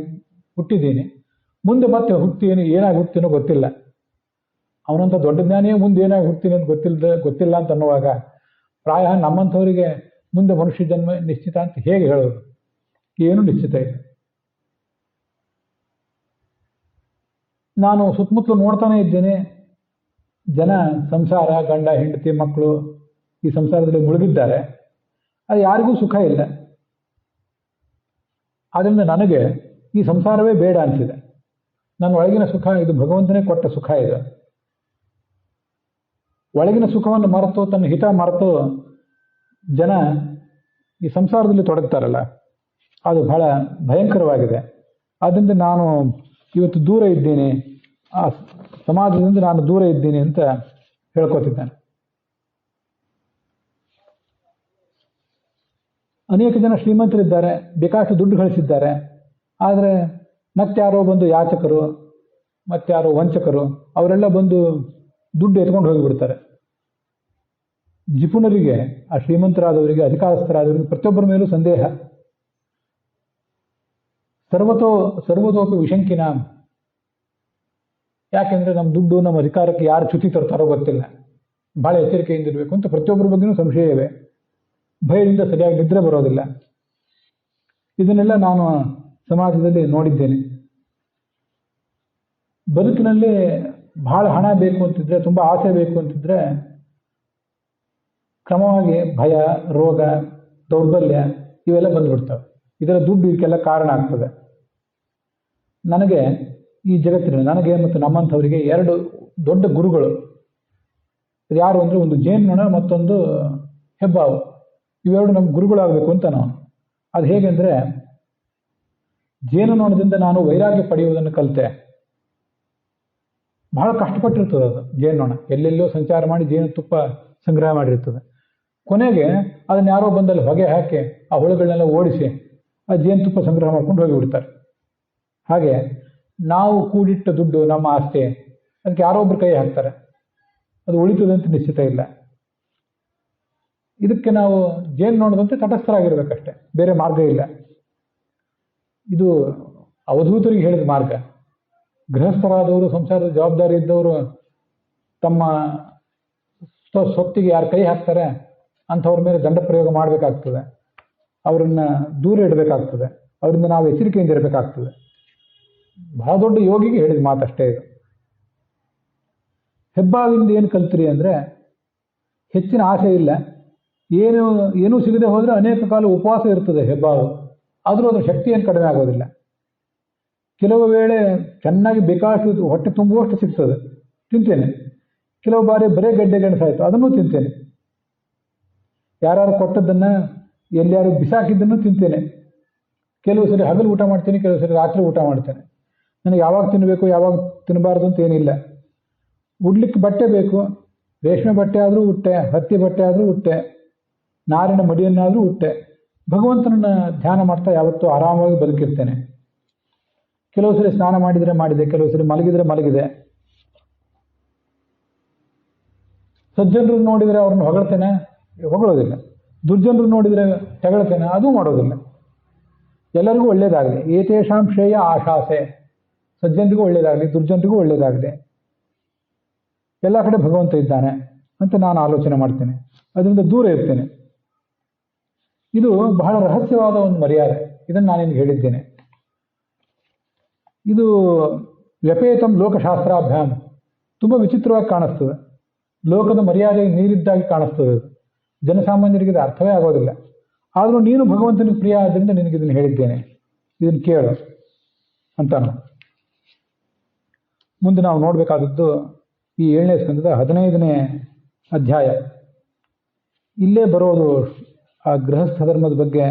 ಹುಟ್ಟಿದ್ದೀನಿ. ಮುಂದೆ ಮತ್ತೆ ಏನಾಗಿ ಹುಡ್ತೀನೋ ಗೊತ್ತಿಲ್ಲ. ಅವನಂತ ದೊಡ್ಡ ಜ್ಞಾನಿಯೇ ಮುಂದೆ ಏನಾಗಿ ಹುಡ್ತೀನಿ ಅಂತ ಗೊತ್ತಿಲ್ಲ ಅಂತ ಅನ್ನುವಾಗ ಪ್ರಾಯ ನಮ್ಮಂಥವರಿಗೆ ಮುಂದೆ ಮನುಷ್ಯ ಜನ್ಮ ನಿಶ್ಚಿತ ಅಂತ ಹೇಗೆ ಹೇಳೋದು? ಏನು ನಿಶ್ಚಿತ ಇದೆ. ನಾನು ಸುತ್ತಮುತ್ತಲು ನೋಡ್ತಾನೆ ಇದ್ದೇನೆ. ಜನ ಸಂಸಾರ, ಗಂಡ ಹೆಂಡತಿ ಮಕ್ಕಳು ಈ ಸಂಸಾರದಲ್ಲಿ ಮುಳುಗಿದ್ದಾರೆ. ಅದು ಯಾರಿಗೂ ಸುಖ ಇಲ್ಲ. ಆದ್ದರಿಂದ ನನಗೆ ಈ ಸಂಸಾರವೇ ಬೇಡ ಅನಿಸಿದೆ. ನನ್ನ ಒಳಗಿನ ಸುಖ ಇದು ಭಗವಂತನೇ ಕೊಟ್ಟ ಸುಖ ಇದು. ಒಳಗಿನ ಸುಖವನ್ನು ಮರೆತು, ತನ್ನ ಹಿತ ಮರೆತು ಜನ ಈ ಸಂಸಾರದಲ್ಲಿ ತೊಡಗ್ತಾರಲ್ಲ, ಅದು ಬಹಳ ಭಯಂಕರವಾಗಿದೆ. ಆದ್ದರಿಂದ ನಾನು ಇವತ್ತು ದೂರ ಇದ್ದೇನೆ, ಆ ಸಮಾಜದಿಂದ ನಾನು ದೂರ ಇದ್ದೀನಿ ಅಂತ ಹೇಳ್ಕೊತಿದ್ದಾನೆ. ಅನೇಕ ಜನ ಶ್ರೀಮಂತರಿದ್ದಾರೆ, ಬೇಕಾಷ್ಟು ದುಡ್ಡು ಗಳಿಸಿದ್ದಾರೆ. ಆದರೆ ಮತ್ತಾರೋ ಬಂದು ಯಾಚಕರು, ಮತ್ತಾರೋ ವಂಚಕರು ಅವರೆಲ್ಲ ಬಂದು ದುಡ್ಡು ಎತ್ಕೊಂಡು ಹೋಗಿಬಿಡ್ತಾರೆ. ಜಿಪುಣರಿಗೆ, ಆ ಶ್ರೀಮಂತರಾದವರಿಗೆ, ಅಧಿಕಾರಸ್ಥರಾದವರಿಗೆ ಪ್ರತಿಯೊಬ್ಬರ ಮೇಲೂ ಸಂದೇಹ. ಸರ್ವತೋಪಿ ವಿಶಂಕಿನ. ಯಾಕೆಂದ್ರೆ ನಮ್ಮ ದುಡ್ಡು, ನಮ್ಮ ಅಧಿಕಾರಕ್ಕೆ ಯಾರು ಚ್ಯುತಿ ತರ್ತಾರೋ ಗೊತ್ತಿಲ್ಲ, ಬಹಳ ಎಚ್ಚರಿಕೆಯಿಂದ ಇರಬೇಕು ಅಂತ ಪ್ರತಿಯೊಬ್ಬರ ಬಗ್ಗೆನೂ ಸಂಶಯವೇ. ಭಯದಿಂದ ಸರಿಯಾಗಿ ನಿದ್ರೆ ಬರೋದಿಲ್ಲ. ಇದನ್ನೆಲ್ಲ ನಾನು ಸಮಾಜದಲ್ಲಿ ನೋಡಿದ್ದೇನೆ. ಬದುಕಿನಲ್ಲಿ ಬಹಳ ಹಣ ಬೇಕು ಅಂತಿದ್ರೆ, ತುಂಬ ಆಸೆ ಬೇಕು ಅಂತಿದ್ರೆ ಕ್ರಮವಾಗಿ ಭಯ, ರೋಗ, ದೌರ್ಬಲ್ಯ ಇವೆಲ್ಲ ಬಂದ್ಬಿಡ್ತವೆ. ಇದರ ದುಡ್ಡು ಇದಕ್ಕೆಲ್ಲ ಕಾರಣ ಆಗ್ತದೆ. ನನಗೆ ಈ ಜಗತ್ತಿನ, ನನಗೆ ಮತ್ತು ನಮ್ಮಂಥವರಿಗೆ ಎರಡು ದೊಡ್ಡ ಗುರುಗಳು ಯಾರು ಅಂದರೆ, ಒಂದು ಜೇನುನೊಣ, ಮತ್ತೊಂದು ಹೆಬ್ಬಾವು. ಇವೆರಡು ನಮ್ಮ ಗುರುಗಳಾಗಬೇಕು ಅಂತ ನಾನು. ಅದು ಹೇಗೆಂದರೆ, ಜೇನುನೊಣದಿಂದ ನಾನು ವೈರಾಗ್ಯ ಪಡೆಯುವುದನ್ನು ಕಲಿತೆ. ಬಹಳ ಕಷ್ಟಪಟ್ಟಿರ್ತದೆ ಅದು ಜೇನುನೊಣ, ಎಲ್ಲೆಲ್ಲೋ ಸಂಚಾರ ಮಾಡಿ ಜೇನುತುಪ್ಪ ಸಂಗ್ರಹ ಮಾಡಿರ್ತದೆ. ಕೊನೆಗೆ ಅದನ್ನು ಯಾರೋ ಬಂದಲ್ಲಿ ಹೊಗೆ ಹಾಕಿ ಆ ಹುಳುಗಳನ್ನೆಲ್ಲ ಓಡಿಸಿ ಆ ಜೇನುತುಪ್ಪ ಸಂಗ್ರಹ ಮಾಡ್ಕೊಂಡು ಹೋಗಿಬಿಡ್ತಾರೆ. ಹಾಗೆ ನಾವು ಕೂಡಿಟ್ಟ ದುಡ್ಡು, ನಮ್ಮ ಆಸ್ತಿ, ಅದಕ್ಕೆ ಯಾರೋ ಒಬ್ರು ಕೈ ಹಾಕ್ತಾರೆ, ಅದು ಉಳಿತದಂತ ನಿಶ್ಚಿತ ಇಲ್ಲ. ಇದಕ್ಕೆ ನಾವು ಜೇನುನೊಣದಂತೆ ತಟಸ್ಥರಾಗಿರ್ಬೇಕಷ್ಟೆ, ಬೇರೆ ಮಾರ್ಗ ಇಲ್ಲ. ಇದು ಅವಧೂತರಿಗೆ ಹೇಳಿದ ಮಾರ್ಗ. ಗೃಹಸ್ಥರಾದವರು, ಸಂಸಾರದ ಜವಾಬ್ದಾರಿ ಇದ್ದವರು ತಮ್ಮ ಸ್ವತ್ತಿಗೆ ಯಾರು ಕೈ ಹಾಕ್ತಾರೆ ಅಂಥವ್ರ ಮೇಲೆ ದಂಡ ಪ್ರಯೋಗ ಮಾಡಬೇಕಾಗ್ತದೆ, ಅವರನ್ನ ದೂರ ಇಡಬೇಕಾಗ್ತದೆ, ಅವರಿಂದ ನಾವು ಎಚ್ಚರಿಕೆಯಿಂದ ಇರಬೇಕಾಗ್ತದೆ. ಬಹಳ ದೊಡ್ಡ ಯೋಗಿಗೆ ಹೇಳಿದ ಮಾತಷ್ಟೇ ಇದು. ಹೆಬ್ಬಾವಿಂದ ಏನು ಕಲ್ತ್ರಿ ಅಂದರೆ, ಹೆಚ್ಚಿನ ಆಸೆ ಇಲ್ಲ, ಏನೂ ಸಿಗದೆ ಹೋದರೆ ಅನೇಕ ಕಾಲ ಉಪವಾಸ ಇರ್ತದೆ ಹೆಬ್ಬಾವು, ಆದರೂ ಅದರ ಶಕ್ತಿ ಏನು ಕಡಿಮೆ ಆಗೋದಿಲ್ಲ. ಕೆಲವು ವೇಳೆ ಚೆನ್ನಾಗಿ ಬೇಕಾಷ್ಟು ಹೊಟ್ಟೆ ತುಂಬುವಷ್ಟು ಸಿಗ್ತದೆ, ತಿಂತೇನೆ. ಕೆಲವು ಬಾರಿ ಬರೇ ಗಡ್ಡೆ ಗೆಣಸಾಯಿತು, ಅದನ್ನೂ ತಿಂತೇನೆ. ಯಾರು ಕೊಟ್ಟದ್ದನ್ನು, ಎಲ್ಲಿಯಾರು ಬಿಸಾಕಿದ್ದನ್ನು ತಿಂತೇನೆ. ಕೆಲವು ಸರಿ ಹಗಲು ಊಟ ಮಾಡ್ತೇನೆ, ಕೆಲವು ಸರಿ ರಾತ್ರಿ ಊಟ ಮಾಡ್ತೇನೆ. ನನಗೆ ಯಾವಾಗ ತಿನ್ನಬೇಕು, ಯಾವಾಗ ತಿನ್ನಬಾರ್ದು ಅಂತ ಏನಿಲ್ಲ. ಉಡ್ಲಿಕ್ಕೆ ಬಟ್ಟೆ ಬೇಕು, ರೇಷ್ಮೆ ಬಟ್ಟೆ ಆದರೂ ಉಟ್ಟೆ, ಹತ್ತಿ ಬಟ್ಟೆ ಆದರೂ ಉಟ್ಟೆ, ನಾರಿನ ಮಡಿಯನ್ನಾದರೂ ಉಟ್ಟೆ. ಭಗವಂತನನ್ನ ಧ್ಯಾನ ಮಾಡ್ತಾ ಯಾವತ್ತೂ ಆರಾಮಾಗಿ ಬದುಕಿರ್ತೇನೆ. ಕೆಲವು ಸರಿ ಸ್ನಾನ ಮಾಡಿದರೆ ಮಾಡಿದೆ, ಕೆಲವು ಸರಿ ಮಲಗಿದರೆ ಮಲಗಿದೆ. ಸಜ್ಜನರು ನೋಡಿದರೆ ಅವ್ರನ್ನ ಹೊಗಳ್ತೇನೆ, ಹೊಗಳೋದಿಲ್ಲ. ದುರ್ಜನರು ನೋಡಿದರೆ ತೆಗಳ್ತೇನೆ, ಅದೂ ಮಾಡೋದಿಲ್ಲ. ಎಲ್ಲರಿಗೂ ಒಳ್ಳೇದಾಗಲಿ, ಏತೇಷಾಂ ಶ್ರೇಯ ಆಶಾಸೆ. ಸಜ್ಜನರಿಗೂ ಒಳ್ಳೇದಾಗಲಿ, ದುರ್ಜನರಿಗೂ ಒಳ್ಳೇದಾಗಲಿ, ಎಲ್ಲ ಕಡೆ ಭಗವಂತ ಇದ್ದಾನೆ ಅಂತ ನಾನು ಆಲೋಚನೆ ಮಾಡ್ತೇನೆ. ಅದರಿಂದ ದೂರ ಇರ್ತೇನೆ. ಇದು ಬಹಳ ರಹಸ್ಯವಾದ ಒಂದು ಮರ್ಯಾದೆ. ಇದನ್ನು ನಾನು ನಿಮಗೆ ಹೇಳಿದ್ದೇನೆ. ಇದು ವ್ಯಪೇತಂ ಲೋಕಶಾಸ್ತ್ರಾಭ್ಯಾಮ್, ತುಂಬ ವಿಚಿತ್ರವಾಗಿ ಕಾಣಿಸ್ತದೆ. ಲೋಕದ ಮರ್ಯಾದೆಗೆ ಮೀರಿದ್ದಾಗಿ ಕಾಣಿಸ್ತದೆ. ಅದು ಜನಸಾಮಾನ್ಯರಿಗೆ ಇದು ಅರ್ಥವೇ ಆಗೋದಿಲ್ಲ. ಆದರೂ ನೀನು ಭಗವಂತನಿಗೆ ಪ್ರಿಯ ಆದ್ದರಿಂದ ನಿನಗೆ ಇದನ್ನು ಹೇಳಿದ್ದೇನೆ, ಇದನ್ನು ಕೇಳು ಅಂತ. ಮುಂದೆ ನಾವು ನೋಡಬೇಕಾದದ್ದು ಈ 7ನೇ ಸ್ಕಂದದ 15ನೇ ಅಧ್ಯಾಯ. ಇಲ್ಲೇ ಬರೋದು ಆ ಗೃಹಸ್ಥ ಧರ್ಮದ ಬಗ್ಗೆ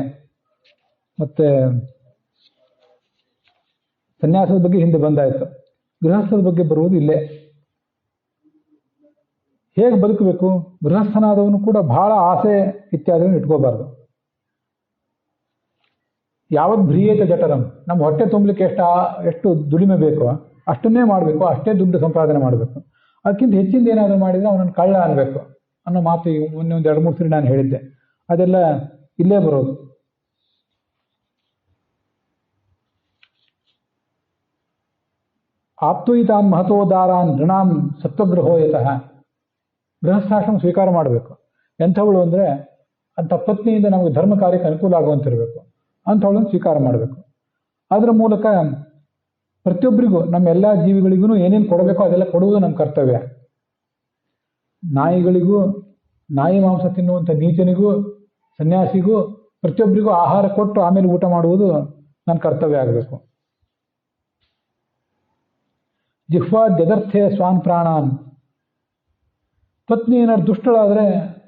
ಮತ್ತೆ ಸನ್ಯಾಸದ ಬಗ್ಗೆ ಹಿಂದೆ ಬಂದಾಯಿತು. ಗೃಹಸ್ಥದ ಬಗ್ಗೆ ಬರುವುದು ಇಲ್ಲೇ. ಹೇಗೆ ಬದುಕಬೇಕು? ಗೃಹಸ್ಥನಾದವನು ಕೂಡ ಬಹಳ ಆಸೆ ಇತ್ಯಾದಿಗಳನ್ನು ಇಟ್ಕೋಬಾರ್ದು. ಯಾವತ್ತು ಭ್ರಿಯೇತ ಜಠರಂ, ನಮ್ಮ ಹೊಟ್ಟೆ ತುಂಬಲಿಕ್ಕೆ ಎಷ್ಟು ದುಡಿಮೆ ಬೇಕೋ ಅಷ್ಟನ್ನೇ ಮಾಡಬೇಕು, ಅಷ್ಟೇ ದುಡ್ಡು ಸಂಪಾದನೆ ಮಾಡಬೇಕು. ಅದಕ್ಕಿಂತ ಹೆಚ್ಚಿಂದ ಏನಾದರೂ ಮಾಡಿದರೆ ಅವನನ್ನು ಕಳ್ಳ ಅನ್ಬೇಕು ಅನ್ನೋ ಮಾತು ಮೊನ್ನೆ ಒಂದು 2-3 ಸರಿ ನಾನು ಹೇಳಿದ್ದೆ. ಅದೆಲ್ಲ ಇಲ್ಲೇ ಬರೋದು. ಆಪ್ತುಯಿತಾನ್ ಮಹತೋದಾರಾನ್ ಋಣಾಂ ಸತ್ವಗೃಹೋಯತಃ. ಗೃಹಸ್ಥಾಶ್ರಮ ಸ್ವೀಕಾರ ಮಾಡಬೇಕು. ಎಂಥವಳು ಅಂದರೆ, ಅಂಥ ಪತ್ನಿಯಿಂದ ನಮಗೆ ಧರ್ಮ ಕಾರ್ಯಕ್ಕೆ ಅನುಕೂಲ ಆಗುವಂತಿರಬೇಕು, ಅಂಥವಳನ್ನು ಸ್ವೀಕಾರ ಮಾಡಬೇಕು. ಅದರ ಮೂಲಕ ಪ್ರತಿಯೊಬ್ಬರಿಗೂ, ನಮ್ಮ ಎಲ್ಲ ಜೀವಿಗಳಿಗೂ ಏನೇನು ಕೊಡಬೇಕೋ ಅದೆಲ್ಲ ಕೊಡುವುದು ನಮ್ಮ ಕರ್ತವ್ಯ. ನಾಯಿಗಳಿಗೂ, ನಾಯಿ ಮಾಂಸ ತಿನ್ನುವಂಥ ನೀಚನಿಗೂ, ಸನ್ಯಾಸಿಗೂ ಪ್ರತಿಯೊಬ್ಬರಿಗೂ ಆಹಾರ ಕೊಟ್ಟು ಆಮೇಲೆ ಊಟ ಮಾಡುವುದು ನನ್ನ ಕರ್ತವ್ಯ ಆಗಬೇಕು. ಜಿಹ್ವಾದ್ಯದರ್ಥೆ ಸ್ವಾನ್ ಪ್ರಾಣಾನ್. ಪತ್ನಿ ಏನಾದ್ರು ದುಷ್ಟಳಾದರೆ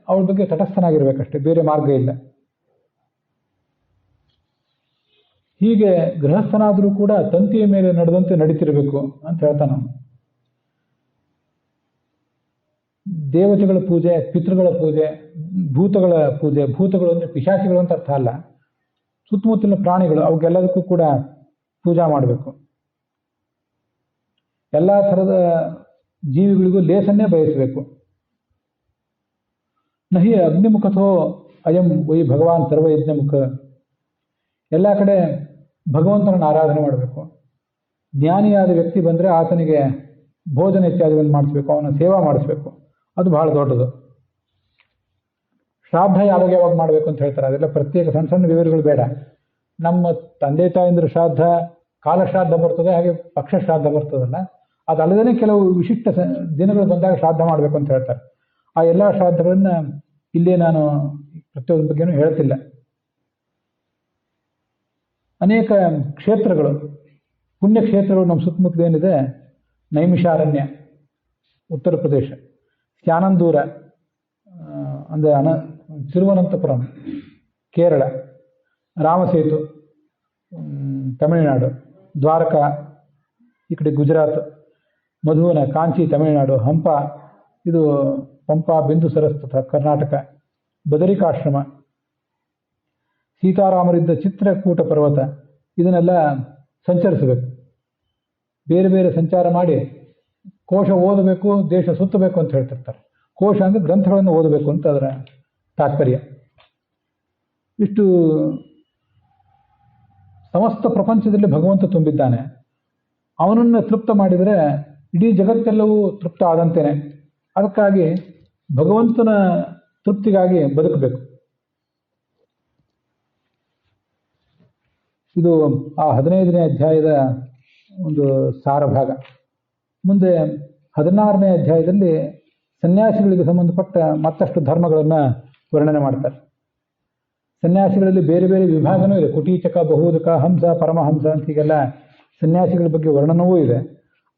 ಅವಳ ಬಗ್ಗೆ ತಟಸ್ಥನಾಗಿರ್ಬೇಕಷ್ಟೆ, ಬೇರೆ ಮಾರ್ಗ ಇಲ್ಲ. ಹೀಗೆ ಗೃಹಸ್ಥನಾದರೂ ಕೂಡ ತಂತಿಯ ಮೇಲೆ ನಡೆದಂತೆ ನಡೀತಿರಬೇಕು ಅಂತ ಹೇಳ್ತಾನೆ ಅವನು. ದೇವತೆಗಳ ಪೂಜೆ, ಪಿತೃಗಳ ಪೂಜೆ, ಭೂತಗಳ ಪೂಜೆ, ಭೂತಗಳು ಅಂದರೆ ಪಿಶಾಚಿಗಳು ಅಂತ ಅರ್ಥ ಅಲ್ಲ, ಸುತ್ತಮುತ್ತಲಿನ ಪ್ರಾಣಿಗಳು, ಅವಕ್ಕೆಲ್ಲದಕ್ಕೂ ಕೂಡ ಪೂಜಾ ಮಾಡಬೇಕು. ಎಲ್ಲ ಥರದ ಜೀವಿಗಳಿಗೂ ಲೇಸನ್ನೇ ಬಯಸಬೇಕು. ನಹಿ ಅಗ್ನಿಮುಖಥೋ ಅಯಂ ವೈ ಭಗವಾನ್ ಸರ್ವಯಜ್ಞಮುಖ. ಎಲ್ಲ ಕಡೆ ಭಗವಂತನನ್ನು ಆರಾಧನೆ ಮಾಡಬೇಕು. ಜ್ಞಾನಿಯಾದ ವ್ಯಕ್ತಿ ಬಂದರೆ ಆತನಿಗೆ ಭೋಜನ ಇತ್ಯಾದಿಗಳನ್ನು ಮಾಡಿಸ್ಬೇಕು, ಅವನ ಸೇವಾ ಮಾಡಿಸ್ಬೇಕು. ಅದು ಬಹಳ ದೊಡ್ಡದು. ಶ್ರಾದ್ದ ಯಾವಾಗ ಮಾಡಬೇಕು ಅಂತ ಹೇಳ್ತಾರೆ. ಅದೆಲ್ಲ ಪ್ರತ್ಯೇಕ ಸಣ್ಣ ಸಣ್ಣ ವಿವರಗಳು ಬೇಡ. ನಮ್ಮ ತಂದೆ ತಾಯಂದ್ರ ಶ್ರಾದ್ದ, ಕಾಲ ಶ್ರಾದ್ದ ಬರ್ತದೆ, ಹಾಗೆ ಪಕ್ಷ ಶ್ರಾದ್ದ ಬರ್ತದಲ್ಲ, ಅದಲ್ಲದೇ ಕೆಲವು ವಿಶಿಷ್ಟ ದಿನಗಳು ಬಂದಾಗ ಶ್ರಾದ್ದ ಮಾಡಬೇಕು ಅಂತ ಹೇಳ್ತಾರೆ. ಆ ಎಲ್ಲ ಶ್ರಾದ್ದಗಳನ್ನು ಇಲ್ಲೇ ನಾನು ಪ್ರತಿಯೊಂದು ಬಗ್ಗೆನೂ ಹೇಳ್ತಿಲ್ಲ. ಅನೇಕ ಕ್ಷೇತ್ರಗಳು, ಪುಣ್ಯಕ್ಷೇತ್ರಗಳು ನಮ್ಮ ಸುತ್ತಮುತ್ತಲು ಏನಿದೆ, ನೈಮಿಷಾರಣ್ಯ ಉತ್ತರ ಪ್ರದೇಶ, ಸ್ಯಾನಂದೂರ ಅಂದರೆ ತಿರುವನಂತಪುರಂ ಕೇರಳ, ರಾಮಸೇತು ತಮಿಳುನಾಡು, ದ್ವಾರಕಾ ಈ ಕಡೆ ಗುಜರಾತ್, ಮಧುವನ ಕಾಂಚಿ ತಮಿಳುನಾಡು, ಹಂಪ ಇದು ಪಂಪಾ ಬಿಂದು ಸರಸ್ವತ ಕರ್ನಾಟಕ, ಬದರಿಕಾಶ್ರಮ, ಸೀತಾರಾಮರಿದ್ದ ಚಿತ್ರಕೂಟ ಪರ್ವತ, ಇದನ್ನೆಲ್ಲ ಸಂಚರಿಸಬೇಕು. ಬೇರೆ ಬೇರೆ ಸಂಚಾರ ಮಾಡಿ ಕೋಶ ಓದಬೇಕು, ದೇಶ ಸುತ್ತಬೇಕು ಅಂತ ಹೇಳ್ತಿರ್ತಾರೆ. ಕೋಶ ಅಂದರೆ ಗ್ರಂಥಗಳನ್ನು ಓದಬೇಕು ಅಂತ ಅದರ ತಾತ್ಪರ್ಯ. ಇಷ್ಟು ಸಮಸ್ತ ಪ್ರಪಂಚದಲ್ಲಿ ಭಗವಂತ ತುಂಬಿದ್ದಾನೆ. ಅವನನ್ನು ತೃಪ್ತ ಮಾಡಿದರೆ ಇಡೀ ಜಗತ್ತೆಲ್ಲವೂ ತೃಪ್ತ ಆದಂತೇನೆ. ಅದಕ್ಕಾಗಿ ಭಗವಂತನ ತೃಪ್ತಿಗಾಗಿ ಬದುಕಬೇಕು. ಇದು ಆ 15ನೇ ಅಧ್ಯಾಯದ ಒಂದು ಸಾರ ಭಾಗ. ಮುಂದೆ 16ನೇ ಅಧ್ಯಾಯದಲ್ಲಿ ಸನ್ಯಾಸಿಗಳಿಗೆ ಸಂಬಂಧಪಟ್ಟ ಮತ್ತಷ್ಟು ಧರ್ಮಗಳನ್ನು ವರ್ಣನೆ ಮಾಡ್ತಾರೆ. ಸನ್ಯಾಸಿಗಳಲ್ಲಿ ಬೇರೆ ಬೇರೆ ವಿಭಾಗನೂ ಇದೆ. ಕುಟೀಚಕ, ಬಹುದಕ, ಹಂಸ, ಪರಮಹಂಸ ಅಂತ ಹೀಗೆಲ್ಲ ಸನ್ಯಾಸಿಗಳ ಬಗ್ಗೆ ವರ್ಣನವೂ ಇದೆ.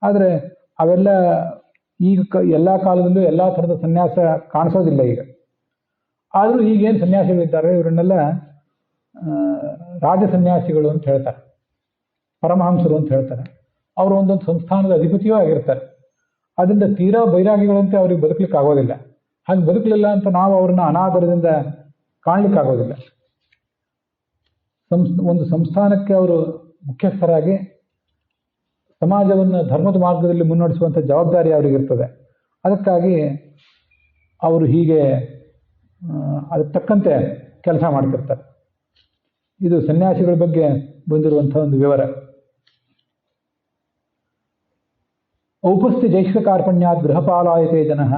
ಆದರೆ ಅವೆಲ್ಲ ಈಗ ಎಲ್ಲ ಕಾಲದಲ್ಲೂ ಎಲ್ಲ ಥರದ ಸನ್ಯಾಸ ಕಾಣಿಸೋದಿಲ್ಲ ಈಗ. ಆದರೂ ಈಗೇನು ಸನ್ಯಾಸಿಗಳಿದ್ದಾರೆ ಇವರನ್ನೆಲ್ಲ ರಾಜ ಸನ್ಯಾಸಿಗಳು ಅಂತ ಹೇಳ್ತಾರೆ, ಪರಮಹಂಸರು ಅಂತ ಹೇಳ್ತಾರೆ. ಅವರು ಒಂದೊಂದು ಸಂಸ್ಥಾನದ ಅಧಿಪತಿಯೂ ಆಗಿರ್ತಾರೆ. ಅದರಿಂದ ತೀರಾ ಬೈರಾಗಿಗಳಂತೆ ಅವ್ರಿಗೆ ಬದುಕಲಿಕ್ಕೆ ಆಗೋದಿಲ್ಲ. ಹಾಗೆ ಬದುಕಲಿಲ್ಲ ಅಂತ ನಾವು ಅವ್ರನ್ನ ಅನಾದರದಿಂದ ಕಾಣಲಿಕ್ಕಾಗೋದಿಲ್ಲ. ಒಂದು ಸಂಸ್ಥಾನಕ್ಕೆ ಅವರು ಮುಖ್ಯಸ್ಥರಾಗಿ ಸಮಾಜವನ್ನು ಧರ್ಮದ ಮಾರ್ಗದಲ್ಲಿ ಮುನ್ನಡೆಸುವಂಥ ಜವಾಬ್ದಾರಿ ಅವರಿಗಿರ್ತದೆ. ಅದಕ್ಕಾಗಿ ಅವರು ಹೀಗೆ ಅದಕ್ಕೆ ತಕ್ಕಂತೆ ಕೆಲಸ ಮಾಡ್ತಿರ್ತಾರೆ. ಇದು ಸನ್ಯಾಸಿಗಳ ಬಗ್ಗೆ ಬಂದಿರುವಂಥ ಒಂದು ವಿವರ. ಔಪಸ್ಥ್ಯ ಜೈಷಿಕ ಕಾರ್ಪಣ್ಯಾತ್ ಗೃಹಪಾಲಾಯತೆ ಜನಃ.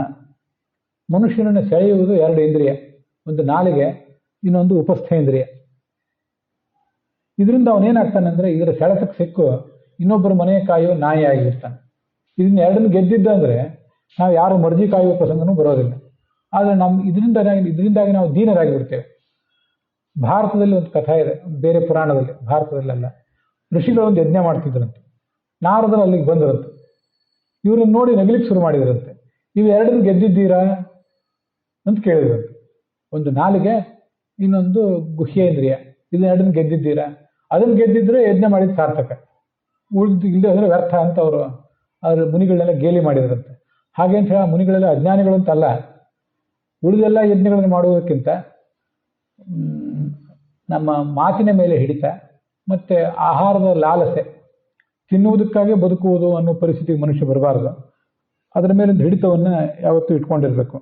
ಮನುಷ್ಯನನ್ನು ಸೆಳೆಯುವುದು 2 ಇಂದ್ರಿಯ, ಒಂದು ನಾಲಿಗೆ, ಇನ್ನೊಂದು ಉಪಸ್ಥೇಂದ್ರಿಯ. ಇದರಿಂದ ಅವನೇನಾಗ್ತಾನೆ ಅಂದರೆ ಇದರ ಸೆಳೆತಕ್ಕೆ ಸಿಕ್ಕು ಇನ್ನೊಬ್ಬರು ಮನೆ ಕಾಯುವ ನಾಯಿ ಆಗಿರ್ತಾನೆ. ಇದನ್ನ 2 ಗೆದ್ದಿದ್ದಂದರೆ ನಾವು ಯಾರು ಮರ್ಜಿ ಕಾಯುವ ಪ್ರಸಂಗನೂ ಬರೋದಿಲ್ಲ. ಆದರೆ ಇದರಿಂದಾಗಿ ನಾವು ದೀನರಾಗಿ ಬಿಡ್ತೇವೆ. ಭಾರತದಲ್ಲಿ ಒಂದು ಕಥೆ ಇದೆ, ಬೇರೆ ಪುರಾಣದಲ್ಲಿ, ಭಾರತದಲ್ಲೆಲ್ಲ ಋಷಿಗಳು ಒಂದು ಯಜ್ಞ ಮಾಡ್ತಿದ್ರಂತೆ. ನಾರದರು ಅಲ್ಲಿಗೆ ಬಂದರಂತೆ. ಇವ್ರನ್ನ ನೋಡಿ ನಗಲಿಕ್ಕೆ ಶುರು ಮಾಡಿದ್ರಂತೆ. ಇವು 2 ಗೆದ್ದಿದ್ದೀರಾ ಅಂತ ಕೇಳಿದ್ರಂತೆ. ಒಂದು ನಾಲಿಗೆ, ಇನ್ನೊಂದು ಗುಹ್ಯೇಂದ್ರಿಯ. ಇದನ್ನ 2 ಗೆದ್ದಿದ್ದೀರಾ? ಅದನ್ನು ಗೆದ್ದಿದ್ರೆ ಯಜ್ಞ ಮಾಡಿದ ಸಾರ್ಥಕ, ಇಲ್ಲದೆ ಹೋದರೆ ವ್ಯರ್ಥ ಅಂತ ಅವ್ರ ಮುನಿಗಳನ್ನೆಲ್ಲ ಗೇಲಿ ಮಾಡಿದ್ರಂತೆ. ಹಾಗೆ ಅಂತ ಹೇಳಿ ಮುನಿಗಳೆಲ್ಲ ಅಜ್ಞಾನಿಗಳು ಅಂತಲ್ಲ. ಉಳಿದೆಲ್ಲ ಯಜ್ಞಗಳನ್ನು ಮಾಡುವುದಕ್ಕಿಂತ ನಮ್ಮ ಮಾತಿನ ಮೇಲೆ ಹಿಡಿತ ಮತ್ತು ಆಹಾರದ ಲಾಲಸೆ, ತಿನ್ನುವುದಕ್ಕಾಗಿ ಬದುಕುವುದು ಅನ್ನೋ ಪರಿಸ್ಥಿತಿಗೆ ಮನುಷ್ಯ ಬರಬಾರ್ದು. ಅದರ ಮೇಲೊಂದು ಹಿಡಿತವನ್ನು ಯಾವತ್ತೂ ಇಟ್ಕೊಂಡಿರಬೇಕು.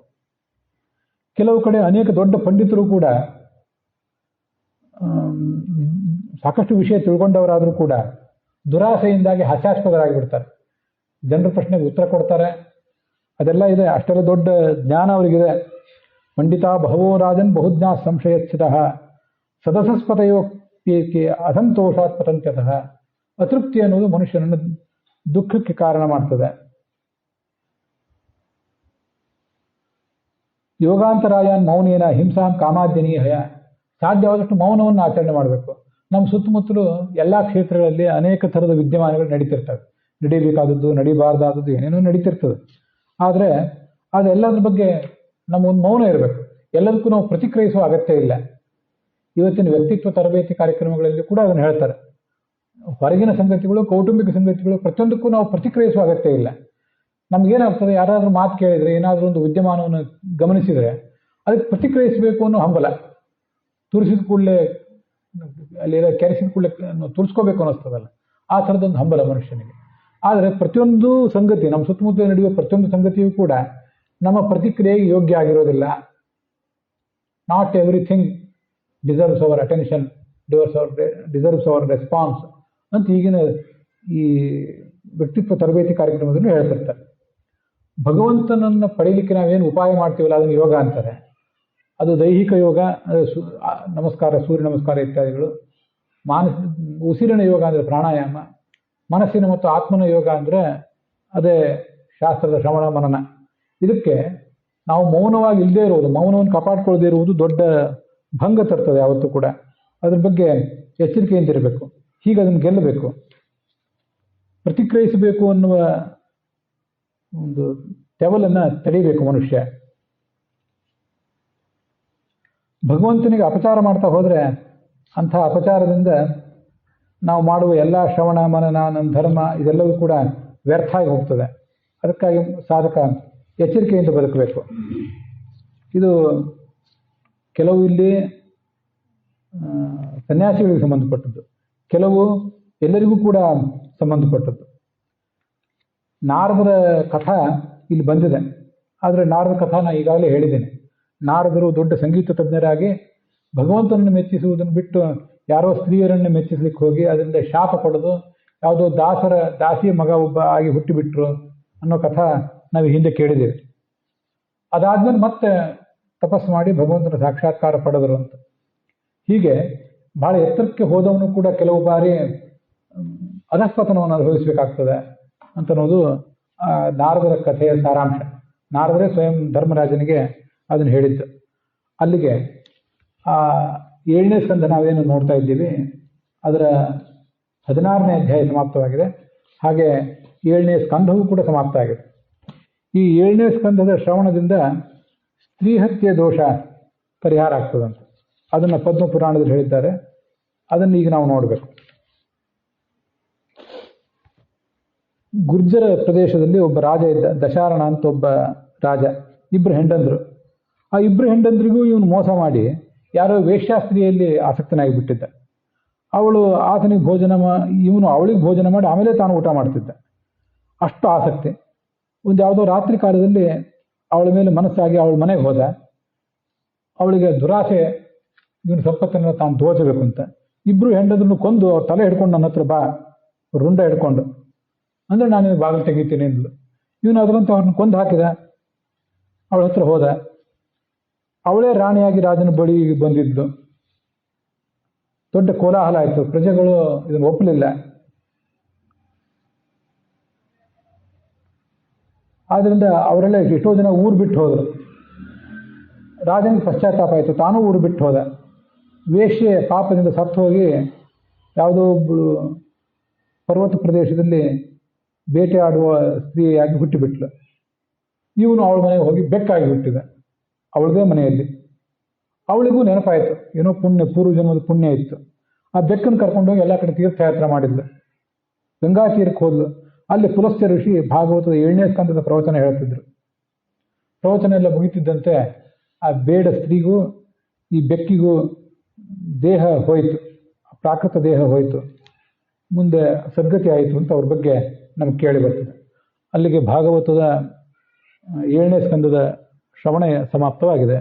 ಕೆಲವು ಕಡೆ ಅನೇಕ ದೊಡ್ಡ ಪಂಡಿತರು ಕೂಡ ಸಾಕಷ್ಟು ವಿಷಯ ತಿಳ್ಕೊಂಡವರಾದರೂ ಕೂಡ ದುರಾಸೆಯಿಂದಾಗಿ ಹಾಸ್ಯಾಸ್ಪದರಾಗಿಬಿಡ್ತಾರೆ. ಜನರ ಪ್ರಶ್ನೆಗೆ ಉತ್ತರ ಕೊಡ್ತಾರೆ, ಅದೆಲ್ಲ ಇದೆ. ಅಷ್ಟೆಲ್ಲ ದೊಡ್ಡ ಜ್ಞಾನ ಅವರಿಗಿದೆ. ಪಂಡಿತ ಬಹವೋ ರಾಜನ್ ಬಹುಜ್ಞಾ ಸಂಶಯಚ್ಛಿತಃ ಸದಸಸ್ಪತಯೋಕ್ಕೆ ಅಸಂತೋಷಾತ್ ಪತಂತ್ಯತಃ. ಅತೃಪ್ತಿ ಅನ್ನೋದು ಮನುಷ್ಯನನ್ನು ದುಃಖಕ್ಕೆ ಕಾರಣ ಮಾಡ್ತದೆ. ಯೋಗಾಂತರಾಯನ್ ಮೌನೇನ ಹಿಂಸಾಂ ಕಾಮಾದ್ಯನೀಹಯ. ಸಾಧ್ಯವಾದಷ್ಟು ಮೌನವನ್ನು ಆಚರಣೆ ಮಾಡಬೇಕು. ನಮ್ಮ ಸುತ್ತಮುತ್ತಲು ಎಲ್ಲ ಕ್ಷೇತ್ರಗಳಲ್ಲಿ ಅನೇಕ ಥರದ ವಿದ್ಯಮಾನಗಳು ನಡೀತಿರ್ತವೆ. ನಡೀಬೇಕಾದದ್ದು, ನಡೀಬಾರ್ದಾದದ್ದು ಏನೇನೋ ನಡೀತಿರ್ತದೆ. ಆದರೆ ಅದೆಲ್ಲದ್ರ ಬಗ್ಗೆ ನಮಗೊಂದು ಮೌನ ಇರಬೇಕು. ಎಲ್ಲದಕ್ಕೂ ನಾವು ಪ್ರತಿಕ್ರಿಯಿಸುವ ಅಗತ್ಯ ಇಲ್ಲ. ಇವತ್ತಿನ ವ್ಯಕ್ತಿತ್ವ ತರಬೇತಿ ಕಾರ್ಯಕ್ರಮಗಳಲ್ಲಿ ಕೂಡ ಅದನ್ನು ಹೇಳ್ತಾರೆ. ಹೊರಗಿನ ಸಂಗತಿಗಳು, ಕೌಟುಂಬಿಕ ಸಂಗತಿಗಳು ಪ್ರತಿಯೊಂದಕ್ಕೂ ನಾವು ಪ್ರತಿಕ್ರಿಯಿಸುವ ಅಗತ್ಯ ಇಲ್ಲ. ನಮ್ಗೇನಾಗ್ತದೆ, ಯಾರಾದರೂ ಮಾತು ಕೇಳಿದರೆ, ಏನಾದರೂ ಒಂದು ವಿದ್ಯಮಾನವನ್ನು ಗಮನಿಸಿದರೆ ಅದಕ್ಕೆ ಪ್ರತಿಕ್ರಿಯಿಸಬೇಕು ಅನ್ನೋ ಹಂಬಲ. ತುರಿಸಿದ ಕೂಡಲೇ ಅಲ್ಲಿ ಕೆರೆಸಿದ ಕೂಡಲೇ ತುರಿಸ್ಕೋಬೇಕು ಅನ್ನಿಸ್ತದಲ್ಲ, ಆ ಥರದೊಂದು ಹಂಬಲ ಮನುಷ್ಯನಿಗೆ. ಆದರೆ ಪ್ರತಿಯೊಂದು ಸಂಗತಿ, ನಮ್ಮ ಸುತ್ತಮುತ್ತ ನಡೆಯುವ ಪ್ರತಿಯೊಂದು ಸಂಗತಿಯೂ ಕೂಡ ನಮ್ಮ ಪ್ರತಿಕ್ರಿಯೆಗೆ ಯೋಗ್ಯ ಆಗಿರೋದಿಲ್ಲ. Not everything deserves our attention, deserves our response ಅಂತ ಈಗಿನ ಈ ವ್ಯಕ್ತಿತ್ವ ತರಬೇತಿ ಕಾರ್ಯಕ್ರಮದಲ್ಲಿ ಹೇಳ್ತಿರ್ತಾರೆ. ಭಗವಂತನನ್ನು ಪಡೀಲಿಕ್ಕೆ ನಾವೇನು ಉಪಾಯ ಮಾಡ್ತೀವಲ್ಲ ಅದನ್ನು ಯೋಗ ಅಂತಾರೆ. ಅದು ದೈಹಿಕ ಯೋಗ, ನಮಸ್ಕಾರ, ಸೂರ್ಯ ನಮಸ್ಕಾರ ಇತ್ಯಾದಿಗಳು. ಉಸಿರಿನ ಯೋಗ ಅಂದರೆ ಪ್ರಾಣಾಯಾಮ. ಮನಸ್ಸಿನ ಮತ್ತು ಆತ್ಮನ ಯೋಗ ಅಂದರೆ ಅದೇ ಶಾಸ್ತ್ರದ ಶ್ರವಣ ಮನನ. ಇದಕ್ಕೆ ನಾವು ಮೌನವಾಗಿ ಇಲ್ಲದೇ ಇರುವುದು, ಮೌನವನ್ನು ಕಾಪಾಡಿಕೊಳ್ಳದೇ ಇರುವುದು ದೊಡ್ಡ ಭಂಗ ತರ್ತದೆ ಯಾವತ್ತೂ ಕೂಡ. ಅದ್ರ ಬಗ್ಗೆ ಎಚ್ಚರಿಕೆಯಿಂದ ಇರಬೇಕು. ಹೀಗೆ ಅದನ್ನು ಗೆಲ್ಲಬೇಕು, ಪ್ರತಿಕ್ರಿಯಿಸಬೇಕು ಅನ್ನುವ ಒಂದು ತೆವಲನ್ನು ತಡೀಬೇಕು ಮನುಷ್ಯ. ಭಗವಂತನಿಗೆ ಅಪಚಾರ ಮಾಡ್ತಾ ಹೋದರೆ ಅಂಥ ಅಪಚಾರದಿಂದ ನಾವು ಮಾಡುವ ಎಲ್ಲ ಶ್ರವಣ ಮನನ, ನಮ್ಮ ಧರ್ಮ ಇದೆಲ್ಲವೂ ಕೂಡ ವ್ಯರ್ಥ ಆಗಿ ಹೋಗ್ತದೆ. ಅದಕ್ಕಾಗಿ ಸಾಧಕ ಎಚ್ಚರಿಕೆಯಿಂದ ಬದುಕಬೇಕು. ಇದು ಕೆಲವು ಇಲ್ಲಿ ಸನ್ಯಾಸಿಗಳಿಗೆ ಸಂಬಂಧಪಟ್ಟದ್ದು, ಕೆಲವು ಎಲ್ಲರಿಗೂ ಕೂಡ ಸಂಬಂಧಪಟ್ಟದ್ದು. ನಾರದರ ಕಥಾ ಇಲ್ಲಿ ಬಂದಿದೆ. ಆದರೆ ನಾರದ ಕಥಾ ನಾನು ಈಗಾಗಲೇ ಹೇಳಿದ್ದೇನೆ. ನಾರದರು ದೊಡ್ಡ ಸಂಗೀತ ತಜ್ಞರಾಗಿ ಭಗವಂತನನ್ನು ಮೆಚ್ಚಿಸುವುದನ್ನು ಬಿಟ್ಟು ಯಾರೋ ಸ್ತ್ರೀಯರನ್ನು ಮೆಚ್ಚಿಸ್ಲಿಕ್ಕೆ ಹೋಗಿ ಅದರಿಂದ ಶಾಪ ಪಡೆದು ಯಾವುದೋ ದಾಸಿಯ ಮಗ ಒಬ್ಬ ಆಗಿ ಹುಟ್ಟಿಬಿಟ್ರು ಅನ್ನೋ ಕಥಾ ನಾವು ಹಿಂದೆ ಕೇಳಿದ್ದೇವೆ. ಅದಾದ್ಮೇಲೆ ಮತ್ತೆ ತಪಸ್ಸು ಮಾಡಿ ಭಗವಂತನ ಸಾಕ್ಷಾತ್ಕಾರ ಪಡೆದರು ಅಂತ. ಹೀಗೆ ಬಹಳ ಎತ್ತರಕ್ಕೆ ಹೋದವನು ಕೂಡ ಕೆಲವು ಬಾರಿ ಅಧಃಪತನವನ್ನು ಅನುಭವಿಸಬೇಕಾಗ್ತದೆ ಅಂತನ್ನೋದು ನಾರದರ ಕಥೆಯ ಸಾರಾಂಶ. ನಾರದರೇ ಸ್ವಯಂ ಧರ್ಮರಾಜನಿಗೆ ಅದನ್ನು ಹೇಳಿದ್ದು. ಅಲ್ಲಿಗೆ ಆ 7ನೇ ಸ್ಕಂಧ ನಾವೇನು ನೋಡ್ತಾ ಇದ್ದೀವಿ ಅದರ 16ನೇ ಅಧ್ಯಾಯ ಸಮಾಪ್ತವಾಗಿದೆ. ಹಾಗೆ 7ನೇ ಸ್ಕಂಧವೂ ಕೂಡ ಸಮಾಪ್ತ ಆಗಿದೆ. ಈ 7ನೇ ಸ್ಕಂಧದ ಶ್ರವಣದಿಂದ ಸ್ತ್ರೀ ಹತ್ಯೆ ದೋಷ ಪರಿಹಾರ ಆಗ್ತದಂತೆ. ಅದನ್ನು ಪದ್ಮ ಪುರಾಣದಲ್ಲಿ ಹೇಳಿದ್ದಾರೆ. ಅದನ್ನು ಈಗ ನಾವು ನೋಡಬೇಕು. ಗುರ್ಜರ ಪ್ರದೇಶದಲ್ಲಿ ಒಬ್ಬ ರಾಜ ಇದ್ದ, ದಶಾರಣ ಅಂತ ಒಬ್ಬ ರಾಜ. 2 ಹೆಂಡಂದ್ರು. ಆ 2 ಹೆಂಡಂದ್ರಿಗೂ ಇವನು ಮೋಸ ಮಾಡಿ ಯಾರೋ ವೇಶ್ಯಾಸ್ತ್ರೀಯಲ್ಲಿ ಆಸಕ್ತನಾಗಿ ಬಿಟ್ಟಿದ್ದ. ಅವಳು ಆತನಿಗೆ ಇವನು ಅವಳಿಗೆ ಭೋಜನ ಮಾಡಿ ಆಮೇಲೆ ತಾನು ಊಟ ಮಾಡ್ತಿದ್ದ. ಅಷ್ಟು ಆಸಕ್ತಿ. ಒಂದು ಯಾವುದೋ ರಾತ್ರಿ ಕಾಲದಲ್ಲಿ ಅವಳ ಮೇಲೆ ಮನಸ್ಸಾಗಿ ಅವಳ ಮನೆಗೆ ಹೋದ. ಅವಳಿಗೆ ದುರಾಸೆ, ಇವನು ಸಂಪತ್ತನ್ನು ತಾನು ದೋಚಬೇಕು ಅಂತ. 2 ಹೆಂಡದ್ರನ್ನು ಕೊಂದು ಅವ್ರ ತಲೆ ಹಿಡ್ಕೊಂಡು ನನ್ನ ಹತ್ರ ಬಾ, ರುಂಡ ಹಿಡ್ಕೊಂಡು, ಅಂದರೆ ನಾನು ಬಾಗಿಲು ತೆಗಿತೀನಿ ಅಂದ್ಲು. ಇವನು ಅದರಂತ ಅವ್ರನ್ನ ಕೊಂದು ಹಾಕಿದ. ಅವಳ ಹತ್ರ ಹೋದ. ಅವಳೇ ರಾಣಿಯಾಗಿ ರಾಜನ ಬಳಿ ಬಂದಿದ್ದು. ದೊಡ್ಡ ಕೋಲಾಹಲ ಆಯಿತು. ಪ್ರಜೆಗಳು ಇದನ್ನು ಒಪ್ಪಲಿಲ್ಲ. ಆದ್ದರಿಂದ ಅವರೆಲ್ಲ ಎಷ್ಟೋ ಜನ ಊರು ಬಿಟ್ಟು ಹೋದರು. ರಾಜನಿಗೆ ಪಶ್ಚಾತ್ತಾಪ ಆಯಿತು. ತಾನೂ ಊರು ಬಿಟ್ಟು ಹೋದ. ವೇಶ್ಯೆ ಪಾಪದಿಂದ ಸತ್ತು ಹೋಗಿ ಯಾವುದೋ ಒಬ್ಬಳು ಪರ್ವತ ಪ್ರದೇಶದಲ್ಲಿ ಬೇಟೆಯಾಡುವ ಸ್ತ್ರೀಯಾಗಿ ಹುಟ್ಟಿಬಿಟ್ಲು. ಇವನು ಅವಳ ಮನೆಗೆ ಹೋಗಿ ಬೆಕ್ಕಾಗಿ ಹುಟ್ಟಿದ, ಅವಳದೇ ಮನೆಯಲ್ಲಿ. ಅವಳಿಗೂ ನೆನಪಾಯಿತು, ಏನೋ ಪೂರ್ವ ಜನ್ಮದ ಪುಣ್ಯ ಇತ್ತು. ಆ ಬೆಕ್ಕನ್ನು ಕರ್ಕೊಂಡೋಗಿ ಎಲ್ಲ ಕಡೆ ತೀರ್ಥಯಾತ್ರೆ ಮಾಡಿದ್ಲು. ಗಂಗಾ ತೀರಕ್ಕೆ ಹೋದ್ಲು. ಅಲ್ಲಿ ಪುಲಸ್ತ್ಯ ಋಷಿ ಭಾಗವತದ 7ನೇ ಸ್ಕಂದದ ಪ್ರವಚನ ಹೇಳ್ತಿದ್ರು. ಪ್ರವಚನ ಎಲ್ಲ ಮುಗಿತಿದ್ದಂತೆ ಆ ಬೇಡ ಸ್ತ್ರೀಗೂ ಈ ಬೆಕ್ಕಿಗೂ ದೇಹ ಹೋಯಿತು, ಪ್ರಾಕೃತ ದೇಹ ಹೋಯಿತು. ಮುಂದೆ ಸದ್ಗತಿ ಆಯಿತು ಅಂತ ಅವ್ರ ಬಗ್ಗೆ ನಮ್ಗೆ ಕೇಳಿ ಬರ್ತದೆ. ಅಲ್ಲಿಗೆ ಭಾಗವತದ 7ನೇ ಸ್ಕಂದದ ಶ್ರವಣ ಸಮಾಪ್ತವಾಗಿದೆ.